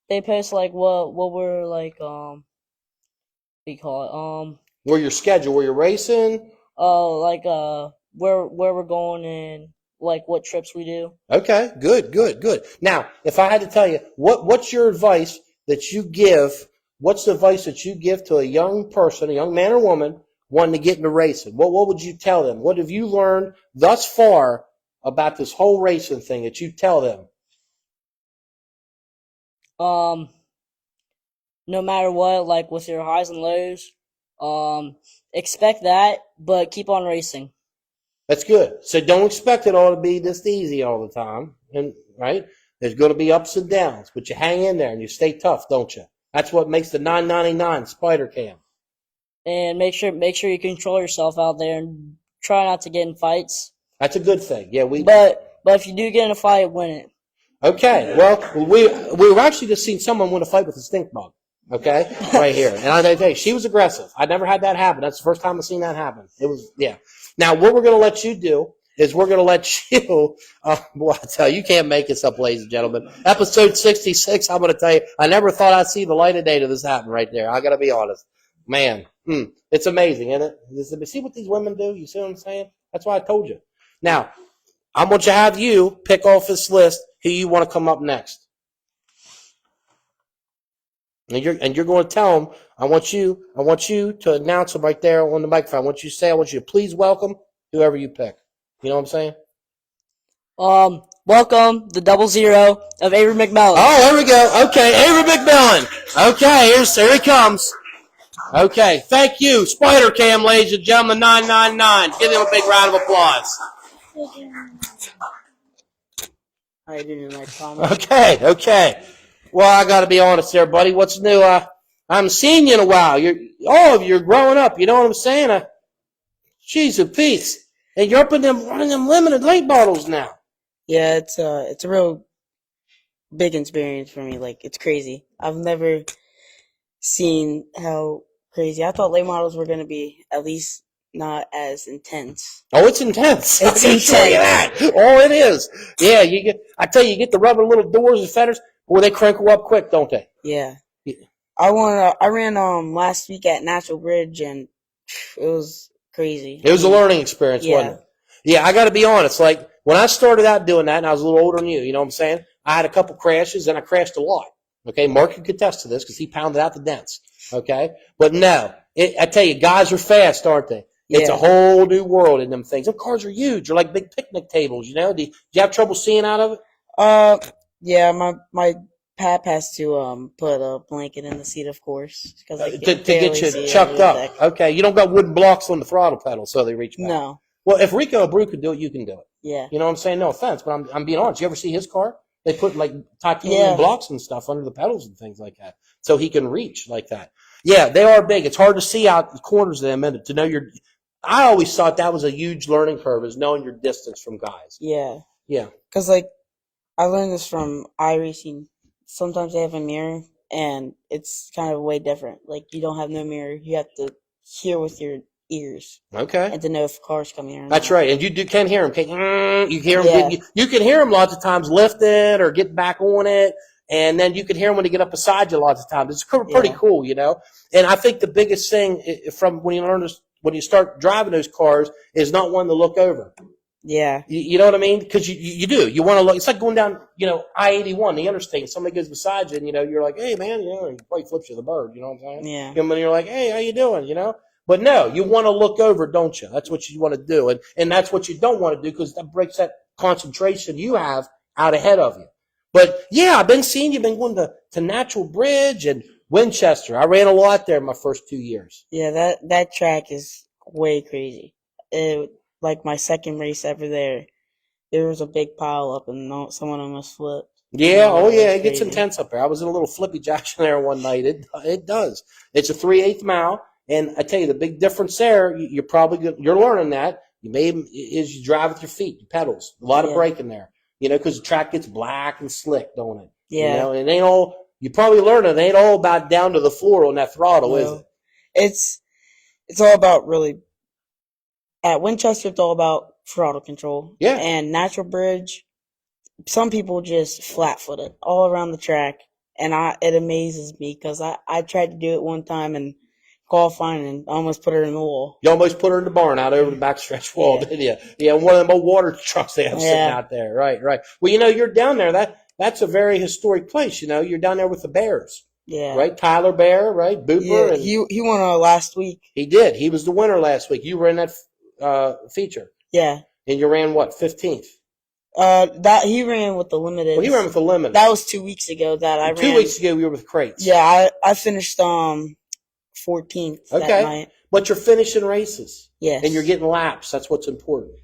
they post like what we're like we call it Where your schedule, where you're racing. like where we're going and like what trips we do. Okay, good. Now, if I had to tell you, what's your advice that you give? What's the advice that you give to a young person, a young man or woman, wanting to get into racing? What would you tell them? What have you learned thus far about this whole racing thing that you tell them? No matter what, like with your highs and lows, expect that, but keep on racing. That's good. So don't expect it all to be this easy all the time, and right? There's going to be ups and downs, but you hang in there and you stay tough, don't you? That's what makes the 999 Spider Cam. And make sure you control yourself out there and try not to get in fights. That's a good thing. Yeah, But if you do get in a fight, win it. Okay. Well, we've actually just seen someone win a fight with a stink bug. Okay, right here, and I tell you, she was aggressive. I never had that happen. That's the first time I've seen that happen. It was Now, what we're going to let you do is we're going to let you. Boy, I tell you, you can't make this up, ladies and gentlemen. Episode 66. I'm going to tell you, I never thought I'd see the light of day to this happen right there. I got to be honest, man. It's amazing, isn't it? See what these women do? You see what I'm saying? That's why I told you. Now, I'm going to have you pick off this list who you want to come up next. And you're going to tell them, I want you to announce them right there on the microphone. I want you to please welcome whoever you pick. You know what I'm saying? Welcome the 00 of Avery McMillan. Oh, there we go. Okay, Avery McMillan. Okay, here he comes. Okay, thank you, Spider Cam, ladies and gentlemen, 999. Give him a big round of applause. I didn't like comment. Okay. Well, I got to be honest there, buddy. What's new? I haven't seen you in a while. You're growing up. You know what I'm saying? Jeez, a piece. And you're up in running them limited late models now. Yeah, it's a real big experience for me. Like, it's crazy. I've never seen how crazy. I thought late models were gonna be at least not as intense. Oh, it's intense. It's I can show you intense. that. Oh, it is. Yeah, I tell you, you get the rubber little doors and feathers, boy, they crinkle up quick, don't they? Yeah. Yeah. I ran last week at Natural Bridge, and it was crazy. It was a learning experience, wasn't it? Yeah, I got to be honest. Like, when I started out doing that, and I was a little older than you know what I'm saying? I had a couple crashes, and I crashed a lot. Okay, Mark can attest to this because he pounded out the dents. Okay, but no, I tell you, guys are fast, aren't they? It's a whole new world in them things. Them cars are huge. They're like big picnic tables, you know? Do you have trouble seeing out of it? Yeah, my pap has to put a blanket in the seat, of course, because To get you chucked up. Okay, you don't got wooden blocks on the throttle pedal so they reach back. No. Well, if Rico Abreu could do it, you can do it. Yeah. You know what I'm saying? No offense, but I'm being honest. You ever see his car? They put like titanium blocks and stuff under the pedals and things like that so he can reach like that. Yeah, they are big. It's hard to see out the corners of them and to know your – I always thought that was a huge learning curve is knowing your distance from guys. Yeah. Yeah. Because, like, I learned this from iRacing. Sometimes they have a mirror, and it's kind of way different. Like, you don't have no mirror. You have to hear with your ears. Okay. And to know if a car's coming or not. That's right. And you can hear them. You hear them. Yeah. You can hear them lots of times lifting or getting back on it. And then you can hear them when they get up beside you lots of times. It's pretty cool, you know. And I think the biggest thing from when you learn this, when you start driving those cars is not wanting to look over. Yeah. You know what I mean? Because you do. You want to look. It's like going down, I-81, the interstate, and somebody goes beside you, and, you're like, hey, man, he probably flips you the bird. You know what I'm saying? Yeah. And you're like, hey, how you doing? But no, you want to look over, don't you? That's what you want to do. And that's what you don't want to do because that breaks that concentration you have out ahead of you. But, yeah, I've been seeing you've been going to Natural Bridge and Winchester. I ran a lot there my first 2 years. Yeah, that track is way crazy. Like my second race ever there was a big pile up and someone almost flipped. Yeah, it gets intense up there. I was in a little flippy jackson there one night. It does. It's a 3/8 mile. And I tell you, the big difference there, you're learning that. Is you drive with your feet, your pedals. A lot of braking there. Because the track gets black and slick, don't it? Yeah. And it ain't all, you probably learn it ain't all about down to the floor on that throttle, is it? It's all about really, at Winchester, it's all about throttle control. Yeah. And Natural Bridge, some people just flat-foot it all around the track. And it amazes me because I tried to do it one time and qualifying and almost put her in the wall. You almost put her in the barn out over the backstretch wall, didn't you? Yeah, one of them old water trucks they have sitting out there. Right. Well, you're down there. That's a very historic place. You're down there with the Bears. Yeah. Right? Tyler Bear, right? Booper. Yeah, he won last week. He did. He was the winner last week. You were in that feature. Yeah. And you ran what, 15th? That he ran with the limited. Well, he ran with the limited. That was 2 weeks ago that I ran. 2 weeks ago, we were with crates. Yeah, I finished 14th that night. But you're finishing races. Yes. And you're getting laps. That's what's important.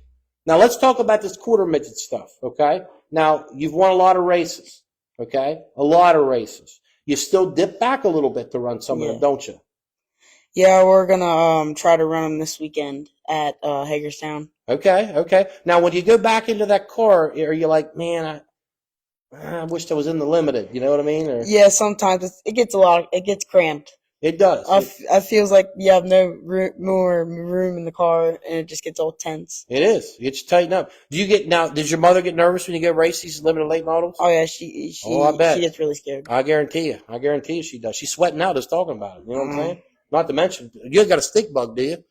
Now, let's talk about this quarter midget stuff, okay? Now, you've won a lot of races, okay? A lot of races. You still dip back a little bit to run some of them, don't you? Yeah, we're going to try to run them this weekend at Hagerstown. Okay. Now, when you go back into that car, are you like, man, I wish I was in the limited, you know what I mean? Or, yeah, sometimes it gets cramped. It does. I feels like you have no more room in the car, and it just gets all tense. It is. You get you tighten up. Does your mother get nervous when you go race these limited late models? Oh, yeah, she I bet. She gets really scared. I guarantee you she does. She's sweating out just talking about it. You know what I'm saying? Not to mention, you got a stink bug, do you?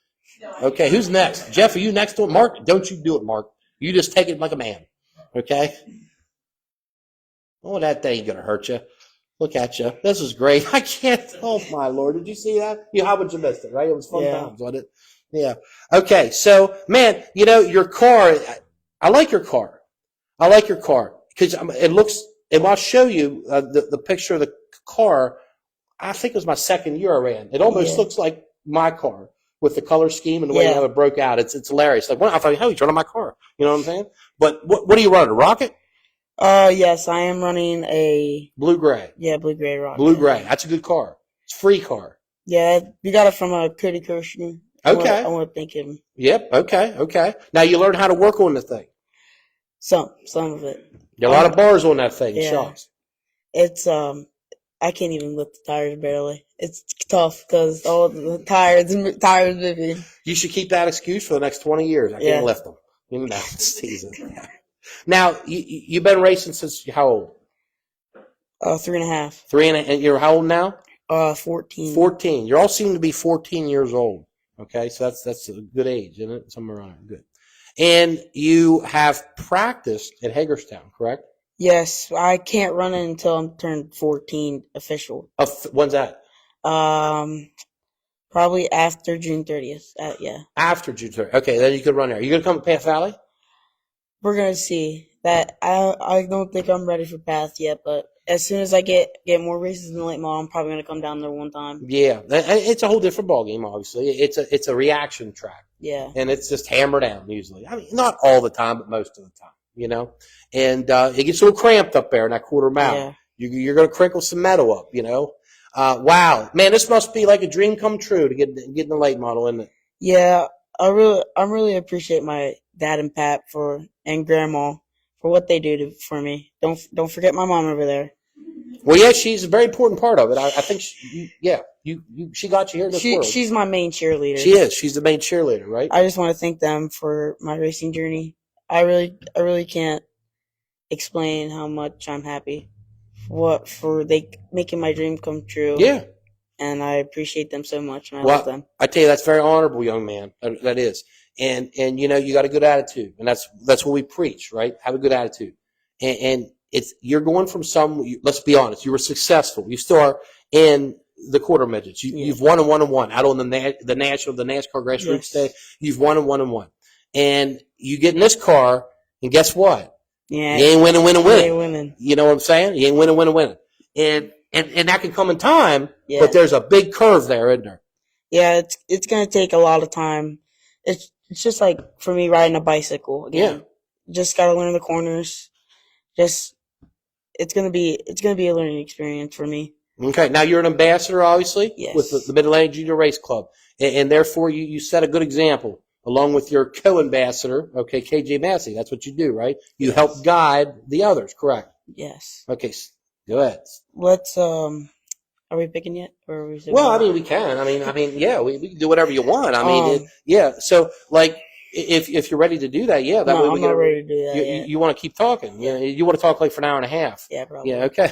Okay, who's next? Jeff, are you next to it? Mark, don't you do it, Mark. You just take it like a man. Okay? Oh, that thing ain't going to hurt you. Look at you. This is great. I can't. Oh, my Lord. Did you see that? How would you miss it, right? It was fun times, wasn't it? Yeah. Okay. So, man, your car, I like your car. I like your car because it looks. And I'll show you the picture of the car. I think it was my second year I ran. It almost looks like my car with the color scheme and the way how it broke out. It's hilarious. Like, I thought, oh, he's running my car. You know what I'm saying? But what are you running? A Rocket? Yes, I am running a Blue-gray. Yeah, blue-gray Rocket. Blue-gray. That's a good car. It's a free car. Yeah, we got it from Cody Kirshner. Okay. I want to thank him. Yep. Okay. Now you learn how to work on the thing. Some of it. There are a lot of bars on that thing. Yeah. Shocks. It's I can't even lift the tires barely. It's tough because all the tires moving. You should keep that excuse for the next 20 years. I can't lift them. You know, it's teasing. Now you've been racing since how old? 3.5. 3.5. You're how old now? 14. 14. You all seem to be 14 years old. Okay, so that's a good age, isn't it? Somewhere around good. And you have practiced at Hagerstown, correct? Yes, I can't run it until I'm turned 14 official. When's that? Probably after June 30th. Yeah. After June 30th. Okay, then you could run there. You gonna come to Path Valley? We're gonna see. That I don't think I'm ready for Path yet, but as soon as I get more races in the late model, I'm probably gonna come down there one time. Yeah, it's a whole different ballgame. Obviously, it's a reaction track. Yeah. And it's just hammer down usually. I mean, not all the time, but most of the time. You know, and it gets a little cramped up there in that quarter mile. Yeah. You're gonna crinkle some metal up. You know. Wow, man, this must be like a dream come true to get in the late model, isn't it? Yeah, I really appreciate my dad and Pat and Grandma for what they do for me. Don't forget my mom over there. Well, yeah, she's a very important part of it. I think she got you here in this world. She's my main cheerleader. She is. She's the main cheerleader, right? I just want to thank them for my racing journey. I really can't explain how much I'm happy for they making my dream come true. Yeah. And I appreciate them so much, and I love them. I tell you, that's very honorable, young man. That is. And you know, you got a good attitude, and that's what we preach, right? Have a good attitude. And you're going from let's be honest, you were successful. You still are in the quarter midgets. You've won and won and won out on the NASCAR grassroots day. You've won and won and won. And you get in this car, and guess what? Yeah. You ain't winning. You ain't winning. You know what I'm saying? You ain't winning. And that can come in time, but there's a big curve there, isn't there? Yeah, it's gonna take a lot of time. It's just like for me riding a bicycle again. Yeah. Just gotta learn the corners. It's gonna be a learning experience for me. Okay, now you're an ambassador, obviously, with the Mid-Atlantic Junior Race Club, and therefore you set a good example along with your co-ambassador, okay, KJ Massey. That's what you do, right? You help guide the others, correct? Yes. Okay, go ahead. Let's are we picking yet? Or are we well, I mean, we can. I mean, yeah, we can do whatever you want. I mean, yeah. So, like, if you're ready to do that, yeah, that way I'm not ready to do that. You want to keep talking? Yeah, you want to talk like for an hour and a half? Yeah, probably. Yeah, okay.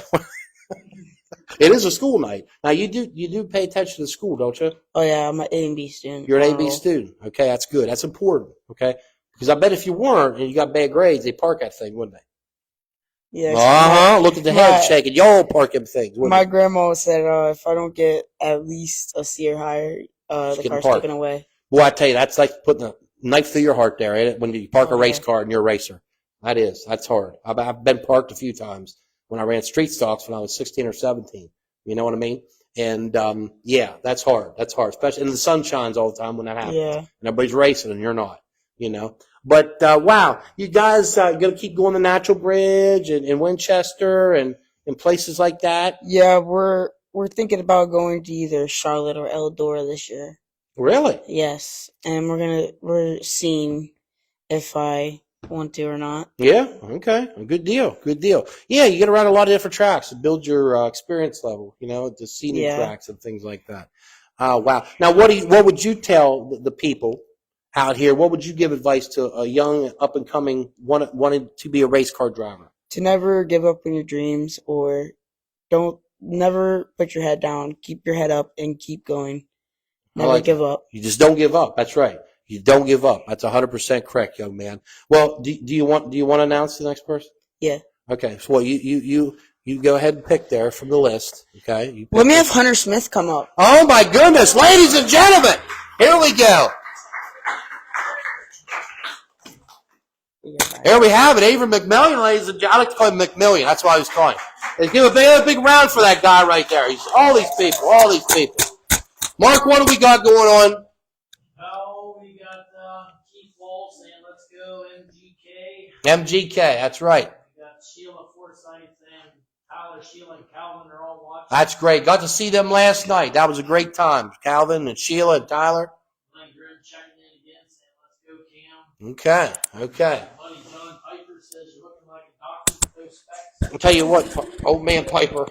It is a school night. Now you do pay attention to the school, don't you? Oh yeah, I'm an A and B student. You're an A and B student. Okay, that's good. That's important. Okay, because I bet if you weren't and you got bad grades, they'd park that thing, wouldn't they? Yeah. Look at the head shaking. Y'all park them things. My grandma said, if I don't get at least a C or higher, the car's taken away. Boy, I tell you, that's like putting a knife through your heart there, ain't it? When you park a race car and you're a racer. That's hard. I've been parked a few times when I ran street stocks when I was 16 or 17. You know what I mean? And, yeah, that's hard. That's hard. Especially, and the sun shines all the time when that happens. Yeah. And everybody's racing and you're not, you know. But, wow, you guys going to keep going to Natural Bridge and Winchester and places like that? Yeah, we're thinking about going to either Charlotte or Eldora this year. Really? Yes. And we're seeing if I want to or not. Yeah, okay. Good deal. Yeah, you get around a lot of different tracks to build your experience level, you know, to see new tracks and things like that. Wow. Now, what would you tell the people out here? What would you give advice to a young, up-and-coming, wanting to be a race car driver? To never give up on your dreams, or never put your head down. Keep your head up and keep going. Never give up. You just don't give up. That's right. You don't give up. That's 100% correct, young man. Well, do you want to announce the next person? Yeah. Okay. So, you go ahead and pick there from the list. Okay. Let me have Hunter Smith come up. Oh my goodness, ladies and gentlemen, here we go. There we have it. Avery McMillian, ladies and gentlemen. I like to call him McMillian. That's why I was calling. Let's give a big round for that guy right there. He's all these people. Mark, what do we got going on? Oh, we got Keith Walsh saying let's go MGK. MGK, that's right. We got Sheila Forsyth and Tyler, Sheila, and Calvin are all watching. That's great. Got to see them last night. That was a great time. Calvin and Sheila and Tyler. Glenn Grimm checking in again saying let's go Cam. Okay. Buddy John Piper says you're looking like a doctor with those specs. I'll tell you what, old man Piper.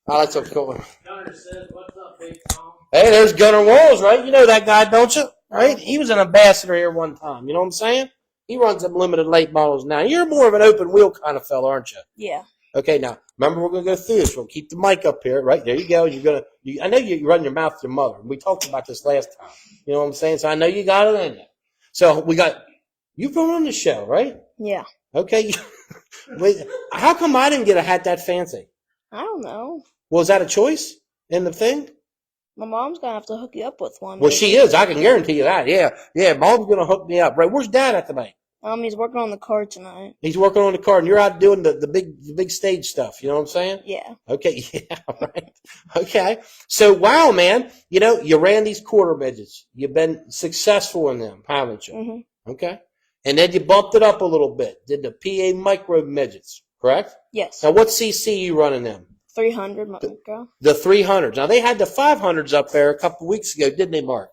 I like what's going. Gunner says what's up, Big Tom? Hey, there's Gunnar Walls, right? You know that guy, don't you? Right? He was an ambassador here one time. You know what I'm saying? He runs them limited late models now. You're more of an open wheel kind of fella, aren't you? Yeah. Okay, now remember we're going to go through this. We'll keep the mic up here, right? There you go. I know you run your mouth to your mother. We talked about this last time. You know what I'm saying? So I know you got it in you. So you've been on the show, right? Yeah. Okay. Wait, how come I didn't get a hat that fancy? I don't know. Was that a choice in the thing? My mom's gonna have to hook you up with one. Well, maybe. she is. I can guarantee you that. Yeah. Mom's going to hook me up. Right. Where's Dad at tonight? He's working on the car tonight. He's working on the car, and you're out doing the big stage stuff. You know what I'm saying? Yeah. Okay. Yeah. Right. Okay. So, wow, man. You know, you ran these quarter midgets. You've been successful in them, haven't you? Mm-hmm. Okay. And then you bumped it up a little bit. Did the PA micro midgets, correct? Yes. Now, what CC you running them? 300 micro. The 300s. Now, they had the 500s up there a couple of weeks ago, didn't they, Mark?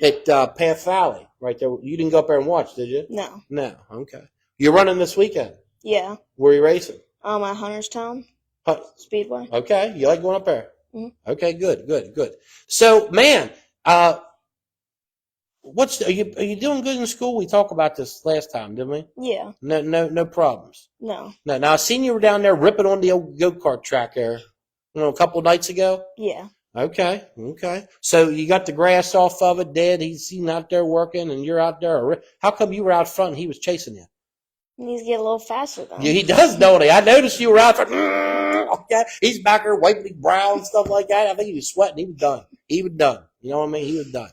At Path Valley, right there. You didn't go up there and watch, did you? No. No. Okay. You're running this weekend. Yeah. Where are you racing? At Hunterstown Huh. Speedway. Okay. You like going up there? Mm-hmm. Okay. Good. So, man, are you doing good in school? We talked about this last time, didn't we? Yeah. No problems. No. No. Now I seen you were down there ripping on the old go-kart track there, a couple of nights ago. Yeah. Okay. So you got the grass off of it, dead. He's seen out there working, and you're out there. How come you were out front and he was chasing you? He needs to get a little faster though. Yeah, he does, don't he? I noticed you were out front. Okay. He's back there wiping his brow and stuff like that. I think he was sweating. He was done. You know what I mean? He was done.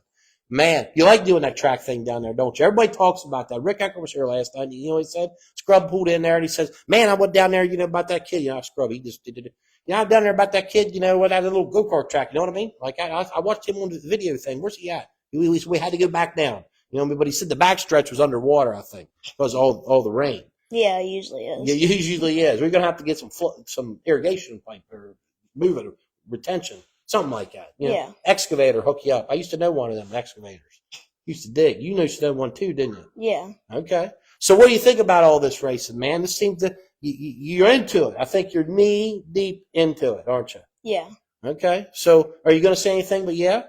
Man, you like doing that track thing down there, don't you? Everybody talks about that. Rick Ecker was here last night. You know what he said? Scrub pulled in there and he says, man, I went down there, about that kid. Scrub, he just did it. I'm down there about that kid, with that little go-kart track. You know what I mean? Like, I watched him on the video thing. Where's he at? We had to go back down. But he said the backstretch was underwater, I think, because of all the rain. Yeah, it usually is. Yeah, it usually is. We're going to have to get some irrigation pipe or move it, retention, something like that. Yeah. Excavator, hook you up. I used to know one of them excavators. Used to dig. You used to know one too, didn't you? Yeah. Okay. So what do you think about all this racing, man? This seems to, you're into it. I think you're knee deep into it, aren't you? Yeah. Okay. So are you going to say anything but yeah?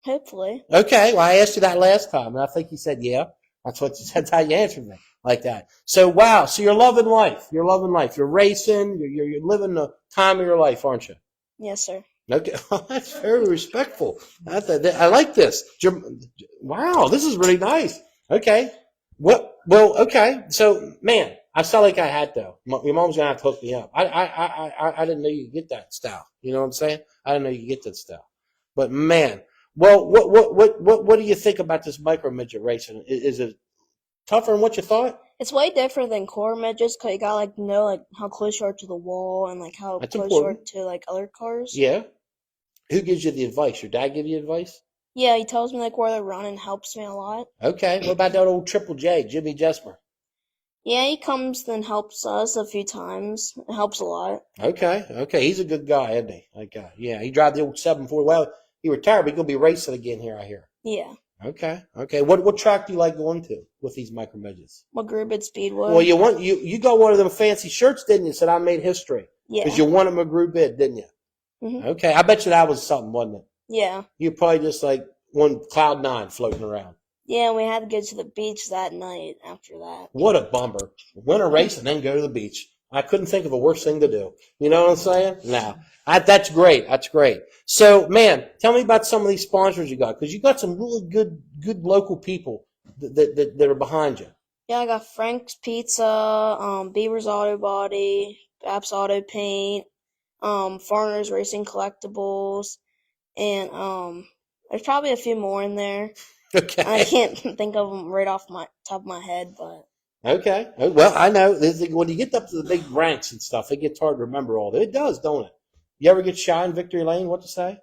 Hopefully. Okay. Well, I asked you that last time, and I think you said yeah. That's how you answered me, like that. So, wow. So you're loving life. You're racing. You're living the time of your life, aren't you? Yes, sir. Okay. That's very respectful. I like this. Wow. This is really nice. Okay. Well, okay. So, man, I saw like I had though. Your mom's gonna have to hook me up. I didn't know you could get that style. You know what I'm saying? I didn't know you could get that style. But man, well, what do you think about this micro midget racing? Is it tougher than what you thought? It's way different than core midgets because you gotta know how close you are to the wall and how That's close important. you are to other cars. Yeah. Who gives you the advice? Your dad give you advice? Yeah, he tells me where they're running, helps me a lot. Okay. What about that old Triple J, Jimmy Jesmer? Yeah, he comes and helps us a few times. It helps a lot. Okay. He's a good guy, isn't he? Okay. Yeah, he drives the old 740. Well, he retired, but he's gonna be racing again here, I hear. Yeah. Okay. What track do you like going to with these micro midgets? McGrubbet Speedway. Well, you got one of them fancy shirts, didn't you? Said I made history. Yeah. Because you won a McGrew bid, didn't you? Mm-hmm. Okay. I bet you that was something, wasn't it? Yeah. You probably just like one cloud nine floating around. Yeah, we had to go to the beach that night after that. What a bummer. Win a race and then go to the beach. I couldn't think of a worse thing to do. You know what I'm saying? No. That's great. So, man, tell me about some of these sponsors you got, because you got some really good local people that are behind you. Yeah, I got Frank's Pizza, Beaver's Auto Body, Babs Auto Paint, Farners Racing Collectibles, and there's probably a few more in there. Okay. I can't think of them right off my top of my head, but Okay. Well, I know when you get up to the big ranks and stuff, it gets hard to remember all that. It does, don't it? You ever get shy in victory lane? What to say?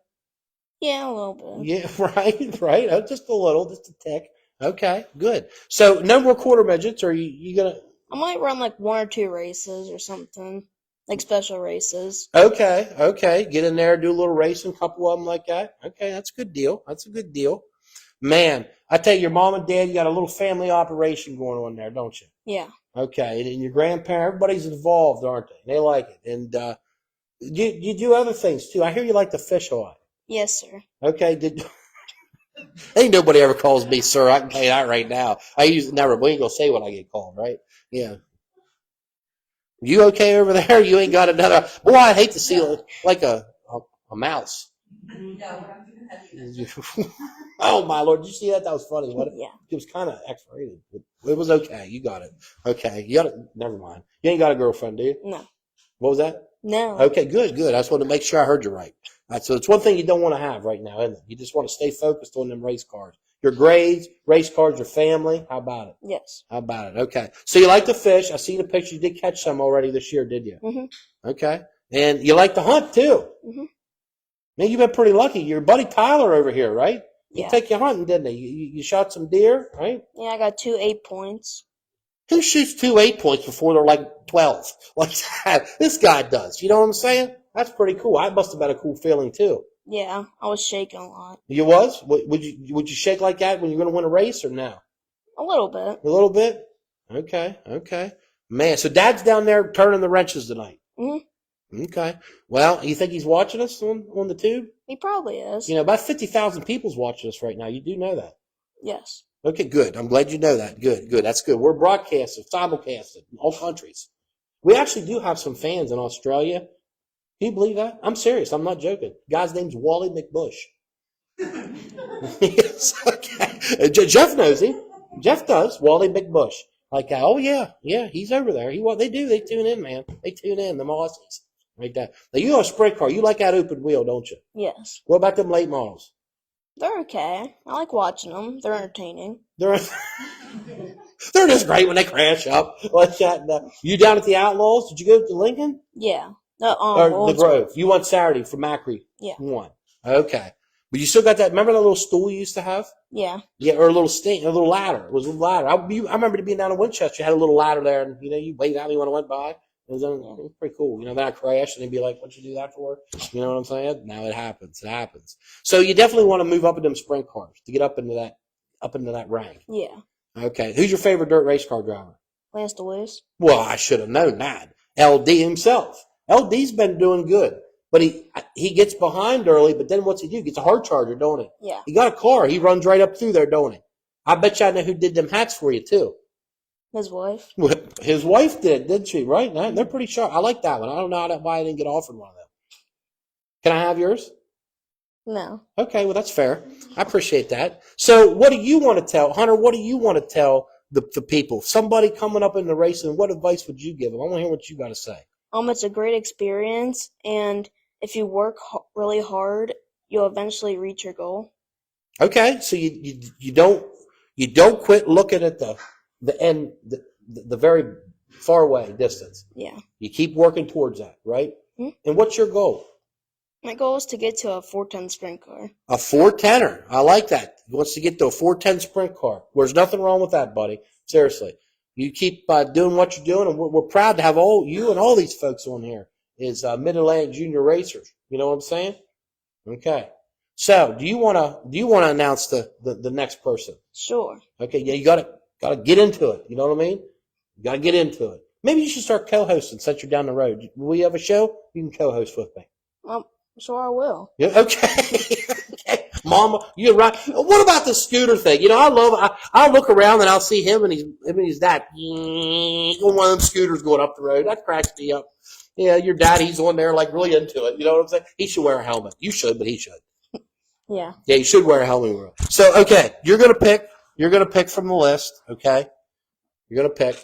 Yeah, a little bit. Yeah, right. Oh, just a little, just a tick. Okay, good. So no more quarter midgets. Or you gonna? I might run like 1 or 2 races or something, like special races. Okay. Get in there, do a little racing, a couple of them like that. Okay, that's a good deal. That's a good deal. Man, I tell you, your mom and dad, you got a little family operation going on there, don't you? Yeah. Okay, and your grandparent, everybody's involved, aren't they? They like it, and you do other things too. I hear you like to fish a lot. Yes, sir. Okay, ain't nobody ever calls me sir. I can tell you that right now. Never. We ain't gonna say what I get called, right? Yeah. You okay over there? You ain't got another. Boy, I hate to see like a mouse. Oh my lord! Did you see that? That was funny. What? Yeah. It was kind of X-rated, but it was okay. You got it. Okay. You got it. Never mind. You ain't got a girlfriend, do you? No. What was that? No. Okay. Good. I just want to make sure I heard you right. All right. So it's one thing you don't want to have right now, isn't it? You just want to stay focused on them race cars. Your grades, race cars, your family. How about it? Yes. How about it? Okay. So you like to fish. I see the picture. You did catch some already this year, did you? Mm-hmm. Okay. And you like to hunt too. Mm-hmm. Man, you've been pretty lucky. Your buddy Tyler over here, right? He Yeah. take you hunting, didn't he? You shot some deer, right? Yeah, I got 2 8 points. Who shoots 2 8 points before they're like 12? Like that. This guy does. You know what I'm saying? That's pretty cool. That must have been a cool feeling too. Yeah, I was shaking a lot. You was? Would you shake like that when you're going to win a race or no? A little bit. A little bit? Okay. Man, so Dad's down there turning the wrenches tonight. Mm-hmm. Okay. Well, you think he's watching us on the tube? He probably is. You know, about 50,000 people's watching us right now. You do know that. Yes. Okay, good. I'm glad you know that. Good. That's good. We're broadcasted, simulcasted in all countries. We actually do have some fans in Australia. Can you believe that? I'm serious. I'm not joking. Guy's name's Wally McBush. Yes, okay. Jeff knows him. Jeff does. Wally McBush. Like, oh yeah, he's over there. They tune in, man. They tune in, them Aussies. Right there. Now, you have a sprint car. You like that open wheel, don't you? Yes. What about them late models? They're okay. I like watching them. They're entertaining. They're just great when they crash up. Like that. You down at the Outlaws? Did you go to Lincoln? Yeah. Or the Grove? You won Saturday for Macri? Yeah. You won. Okay. But you still got that. Remember that little stool you used to have? Yeah. Yeah, or a little ladder. It was a little ladder. I remember being down in Winchester. You had a little ladder there, and you waved at me when I went by. It was pretty cool. Then I crashed, and they'd be like, "What'd you do that for?" You know what I'm saying? Now it happens. It happens. So you definitely want to move up in them sprint cars to get up into that rank. Yeah. Okay. Who's your favorite dirt race car driver? Lance DeWeese. Well, I should have known that. LD himself. LD's been doing good, but he gets behind early. But then what's he do? Gets a hard charger, don't he? Yeah. He got a car. He runs right up through there, don't he? I bet you I know who did them hats for you too. His wife. His wife didn't she? Right? They're pretty sharp. I like that one. I don't know why I didn't get offered one of them. Can I have yours? No. Okay, well that's fair. I appreciate that. So, what do you want to tell Hunter? What do you want to tell the people? Somebody coming up in the race, and what advice would you give them? I want to hear what you got to say. It's a great experience, and if you work really hard, you'll eventually reach your goal. Okay, so you don't quit looking at the end, the very far away distance. Yeah. You keep working towards that, right? Mm-hmm. And what's your goal? My goal is to get to a 410 sprint car. A 410er. I like that. He wants to get to a 410 sprint car. There's nothing wrong with that, buddy. Seriously. You keep doing what you're doing, and we're proud to have you and all these folks on here is Mid-Atlantic Junior Racers. You know what I'm saying? Okay. So, do you want to announce the next person? Sure. Okay. Yeah, you gotta get into it. You know what I mean? You gotta get into it. Maybe you should start co-hosting since you're down the road. Will we have a show? You can co-host with me. Sure I will. Yeah, okay. Okay. Mama, you're right. What about the scooter thing? I look around and I'll see him and he's that one of them scooters going up the road. That cracks me up. Yeah, your daddy's on there like really into it. You know what I'm saying? He should wear a helmet. You should, but he should. Yeah. Yeah, you should wear a helmet. So, okay, you're gonna pick from the list, okay? You're gonna pick.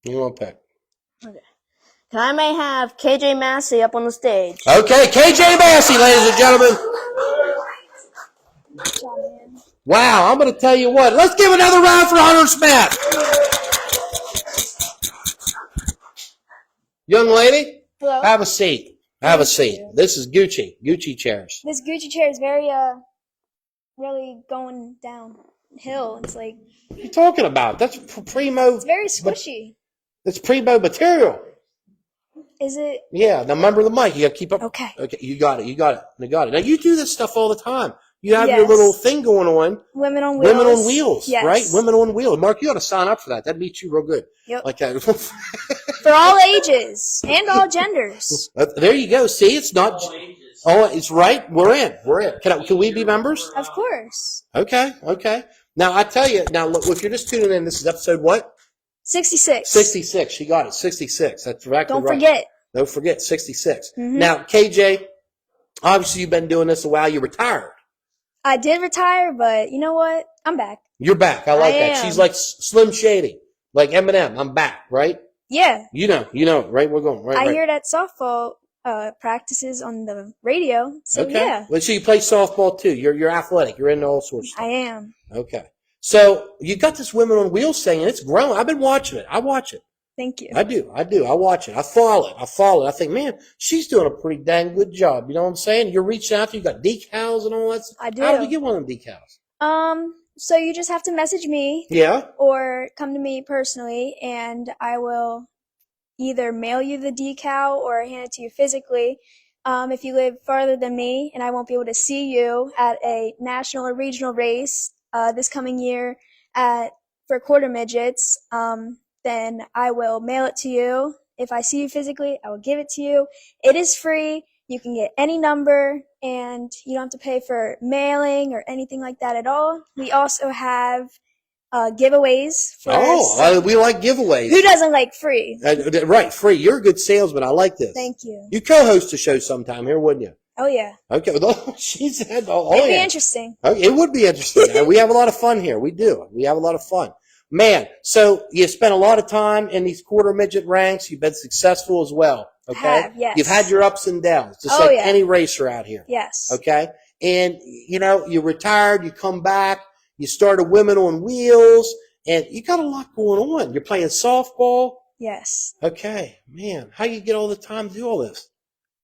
You want to pick. Okay. I may have KJ Massey up on the stage. Okay, KJ Massey, ladies and gentlemen. Wow, I'm going to tell you what. Let's give another round for Hunter Smith. Young lady, Hello. have a seat. Have a seat. This is Gucci chairs. This Gucci chair is very really going downhill. It's like What are you talking about? That's primo. it's very squishy. It's primo material. Is it? Yeah, now remember the mic. You got to keep up. Okay. Okay, you got it. You got it. You got it. Now you do this stuff all the time. You have your Yes. little thing going on. Women on wheels. Women on wheels, Yes. right? Women on wheels. Mark, you ought to sign up for that. That'd meet you real good. Yep. Like that. For all ages and all genders. There you go. See, it's not. Oh, it's right. We're in. We're in. Can we be members? Of course. Okay. Okay. Now I tell you. Now look, if you're just tuning in, this is episode what? 66. 66. She got it. 66. That's exactly Don't right. forget. Don't forget. 66. Mhm. Now, KJ, obviously you've been doing this a while. You're retired. I did retire, but you know what? I'm back. You're back. I like I that. am. She's like Slim Shady, like Eminem. I'm back, right? Yeah. You know, right? We're going right. I right. hear that softball practices on the radio. So Okay. yeah, Well, so you play softball too. You're athletic. You're into all sorts of I stuff. am. Okay. So you got this Women on Wheels thing, and it's growing. I've been watching it. I watch it. Thank you. I do. I watch it. I follow it. I think, man, she's doing a pretty dang good job. You know what I'm saying? You're reaching out to, you got decals and all that stuff. I do. How do you get one of them decals? So you just have to message me Yeah. or come to me personally, and I will either mail you the decal or hand it to you physically. If you live farther than me and I won't be able to see you at a national or regional race this coming year for quarter midgets, then I will mail it to you. If I see you physically, I will give it to you. It is free. You can get any number, and you don't have to pay for mailing or anything like that at all. We also have giveaways. We like giveaways. Who doesn't like free? Right, free. You're a good salesman. I like this. Thank you. You co-host the show sometime here, wouldn't you? Oh yeah, Okay. Well, she said, oh, it'd be yeah. interesting. Okay, it would be interesting. We have a lot of fun here. We do. We have a lot of fun. Man, so you spent a lot of time in these quarter midget ranks. You've been successful as well. Okay. Have, yes. You've had your ups and downs, just Oh, like yeah. any racer out here. Yes. Okay. And, you retired, you come back, you started Women on Wheels, and you got a lot going on. You're playing softball. Yes. Okay. Man, how you get all the time to do all this?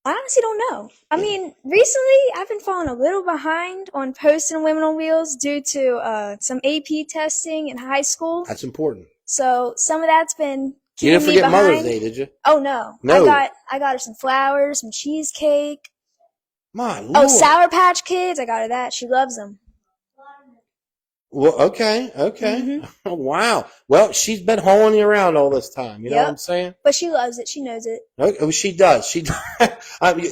I honestly don't know. I mean, recently I've been falling a little behind on posting Women on Wheels due to some AP testing in high school. That's important. So some of that's been You keeping didn't me forget behind. Mother's Day, did you? Oh no. No. I got her some flowers, some cheesecake. My Lord. Oh, Sour Patch Kids. I got her that. She loves them. Well, okay. Mhm. Oh, wow. Well, she's been hauling you around all this time. You know Yep. what I'm saying? But she loves it. She knows it. Okay, well, she does. She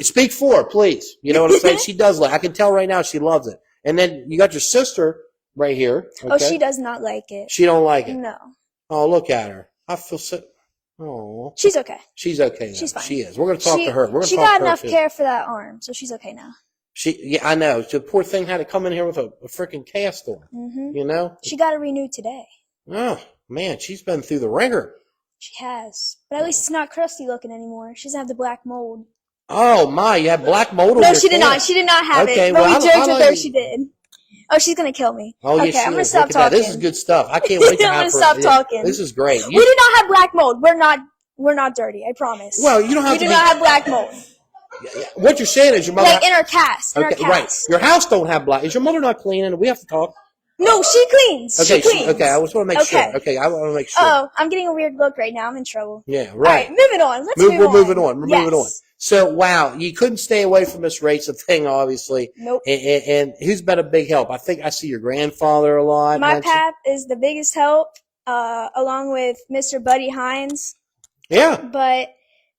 speak for her, please. You know what I'm saying? She does. I can tell right now she loves it. And then you got your sister right here. Okay? Oh, she does not like it. She don't like it. No. Oh, look at her. I feel so. Oh, She's okay. she's okay now. She's fine. She is. We're going to talk to her. We're going to She talk got to her enough too. care for that arm, so she's okay now. Yeah, I know. The poor thing had to come in here with a freaking cast on. Hmm You know? She got it renewed today. Oh man, she's been through the ringer. She has. But at least it's not crusty looking anymore. She doesn't have the black mold. Oh my, you had black mold on No, your she did not. cast. She did not have Okay, it. But well, we I joked with like- her she did. Oh, she's going to kill me. Oh, okay, yes, she I'm going to is. stop Look at that. talking. This is good stuff. I can't wait to I'm have gonna her. stop talking. This is great. We do not have black mold. We're not dirty, I promise. Well, you don't have we to do be. not have black mold. What you're saying is your mother. Like in our cast. In okay, our right. cast. Your house don't have black. Is your mother not cleaning? We have to talk. No, she cleans. Okay, she cleans. okay. I just want to make sure. Okay. Okay, I want to make sure. Oh, I'm getting a weird look right now. I'm in trouble. Yeah, All right. right, moving on. Let's We're move on. moving on. We're moving on. Yes. So, wow, you couldn't stay away from this racing thing, obviously. Nope. And who's been a big help? I think I see your grandfather a lot. My mentioned. pap is the biggest help, along with Mr. Buddy Hines. Yeah. But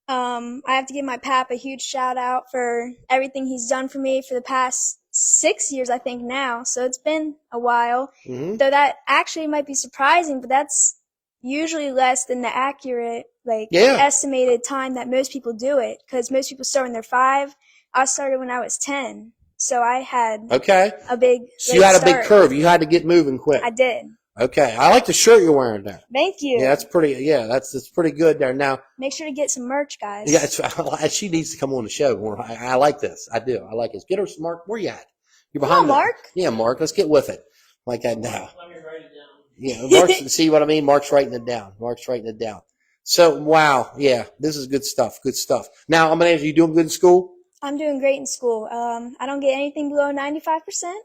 I have to give my pap a huge shout out for everything he's done for me for the past 6 years, I think now. So it's been a while. hmm Though that actually might be surprising, but that's usually less than the accurate, Yeah. estimated time that most people do it. Because most people start when they're 5. I started when I was 10. So I had Okay. a big So you late had a big start. curve. You had to get moving quick. I did. Okay. I like the shirt you're wearing there. Thank you. Yeah, that's pretty. Yeah, that's pretty good there. Now, Make sure to get some merch, guys. yeah, she needs to come on the show. I like this. I do. I like this. Get her, Mark. Where you at? You're Come behind on, me. Mark. Yeah, Mark. Let's get with it. Like that now. Let me write it down. Yeah, Mark's, see what I mean? Mark's writing it down. So, wow, yeah, this is good stuff. Good stuff. Now, I'm gonna ask you, doing good in school? I'm doing great in school. I don't get anything below 95%.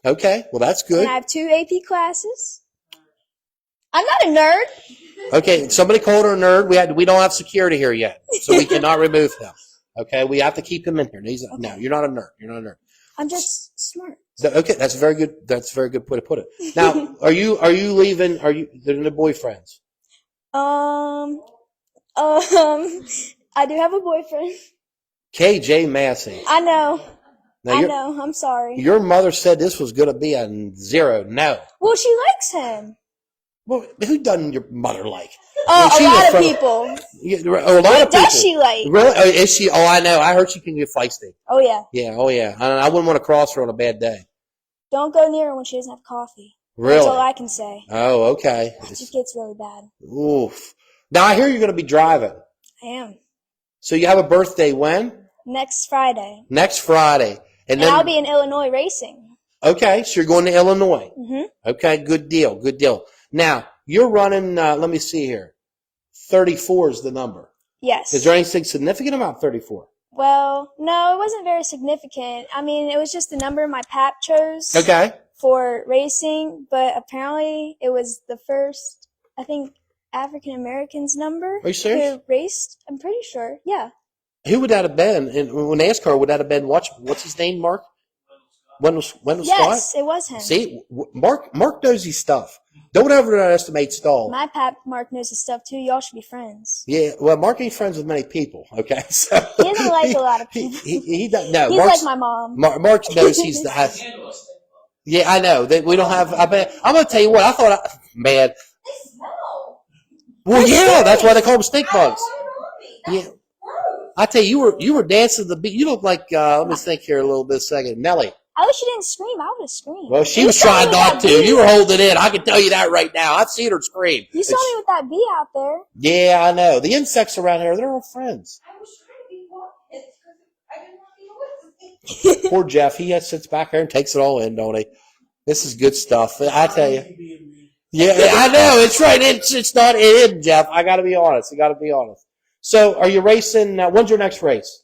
Okay, well that's good. And I have 2 AP classes. I'm not a nerd. Okay, somebody called her a nerd. We don't have security here yet, so we cannot remove him. Okay, we have to keep him in here. No, you're not a nerd. You're not a nerd. I'm just smart. Okay, that's a very good. That's a very good way to put it. Now, are you leaving? Are you? They're the boyfriends. I do have a boyfriend. KJ Massey. I know. Now, I know. I'm sorry. Your mother said this was going to be a 0. No. Well, she likes him. Well, who doesn't your mother like? Oh, Well, a lot of people. Yeah, a lot of Who does people. she like? Really? Oh, is she? Oh, I know. I heard she can get feisty. Oh, yeah. Yeah. Oh, yeah. I wouldn't want to cross her on a bad day. Don't go near her when she doesn't have coffee. Really? That's all I can say. Oh, okay. It just gets really bad. Oof. Now I hear you're going to be driving. I am. So you have a birthday when? Next Friday. Next Friday. And then I'll be in Illinois racing. Okay, so you're going to Illinois. Mm-hmm. Okay, good deal. Good deal. Now, you're running, let me see here. 34 is the number. Yes. Is there anything significant about 34? Well, no, it wasn't very significant. I mean, it was just the number my pap chose Okay. for racing, but apparently it was the first, I think, African American's number. Are you serious? Who raced? I'm pretty sure. Yeah. Who would that have been? In NASCAR, would that have been, what's his name, Mark? Wendell Scott? Yes, it was him. See, Mark knows his stuff. Don't underestimate Stahl. My pap Mark knows his stuff too. Y'all should be friends. Yeah, well, Mark ain't friends with many people. Okay, so He doesn't like a lot of people. He doesn't. No, He's Mark's, like my mom. Mark knows he's the. Yeah, I know that we don't have. I'm gonna tell you what. I thought, man. Well, yeah, that's why they call them stink bugs. Yeah, I tell you, you were dancing the beat. You look like. Let me think here a little bit. A second, Nelly. I wish she didn't scream. I would have screamed. Well, she You was saw me trying with not that to. bee. You were holding it in. I can tell you that right now. I've seen her scream. You saw me with that bee out there. Yeah, I know. The insects around here, they're all friends. I was trying to be quiet because I didn't want to be noisy. Poor Jeff, he sits back there and takes it all in, don't he? This is good stuff. I tell you. Yeah, I know. It's right. It's not in, Jeff. I got to be honest. So, are you racing? When's your next race?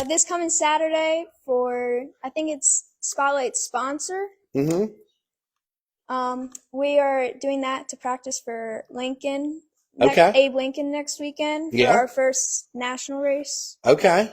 This coming Saturday for, I think it's Spotlight's sponsor. Mm-hmm. We are doing that to practice for Lincoln. Okay. Abe Lincoln next weekend for Yeah. our first national race. Okay.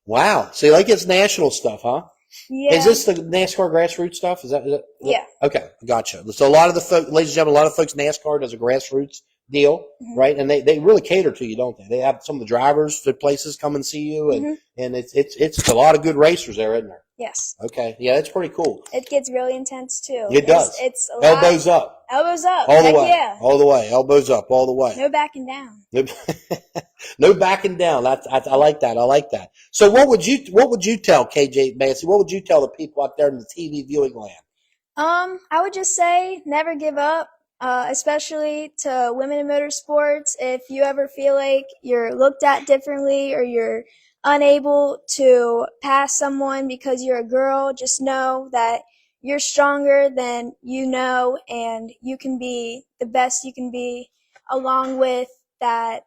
Wow. So, like it's national stuff, huh? Yeah. Is this the NASCAR grassroots stuff? Is that? Yeah. Okay, gotcha. So a lot of the folks, ladies and gentlemen, a lot of folks, NASCAR does a grassroots deal, right? And they really cater to you, don't they? They have some of the drivers to places come and see you, and it's a lot of good racers there, isn't there? Yes. Okay, yeah, that's pretty cool. It gets really intense too. It does. It's a lot. Elbows up, Elbows up. all the Heck way, yeah. all the way, elbows up, all the way. No backing down. No backing down. I like that. I like that. So what would you tell KJ Massey? What would you tell the people out there in the TV viewing land? I would just say never give up, especially to women in motorsports. If you ever feel like you're looked at differently or you're unable to pass someone because you're a girl, just know that you're stronger than you know, and you can be the best you can be, along with that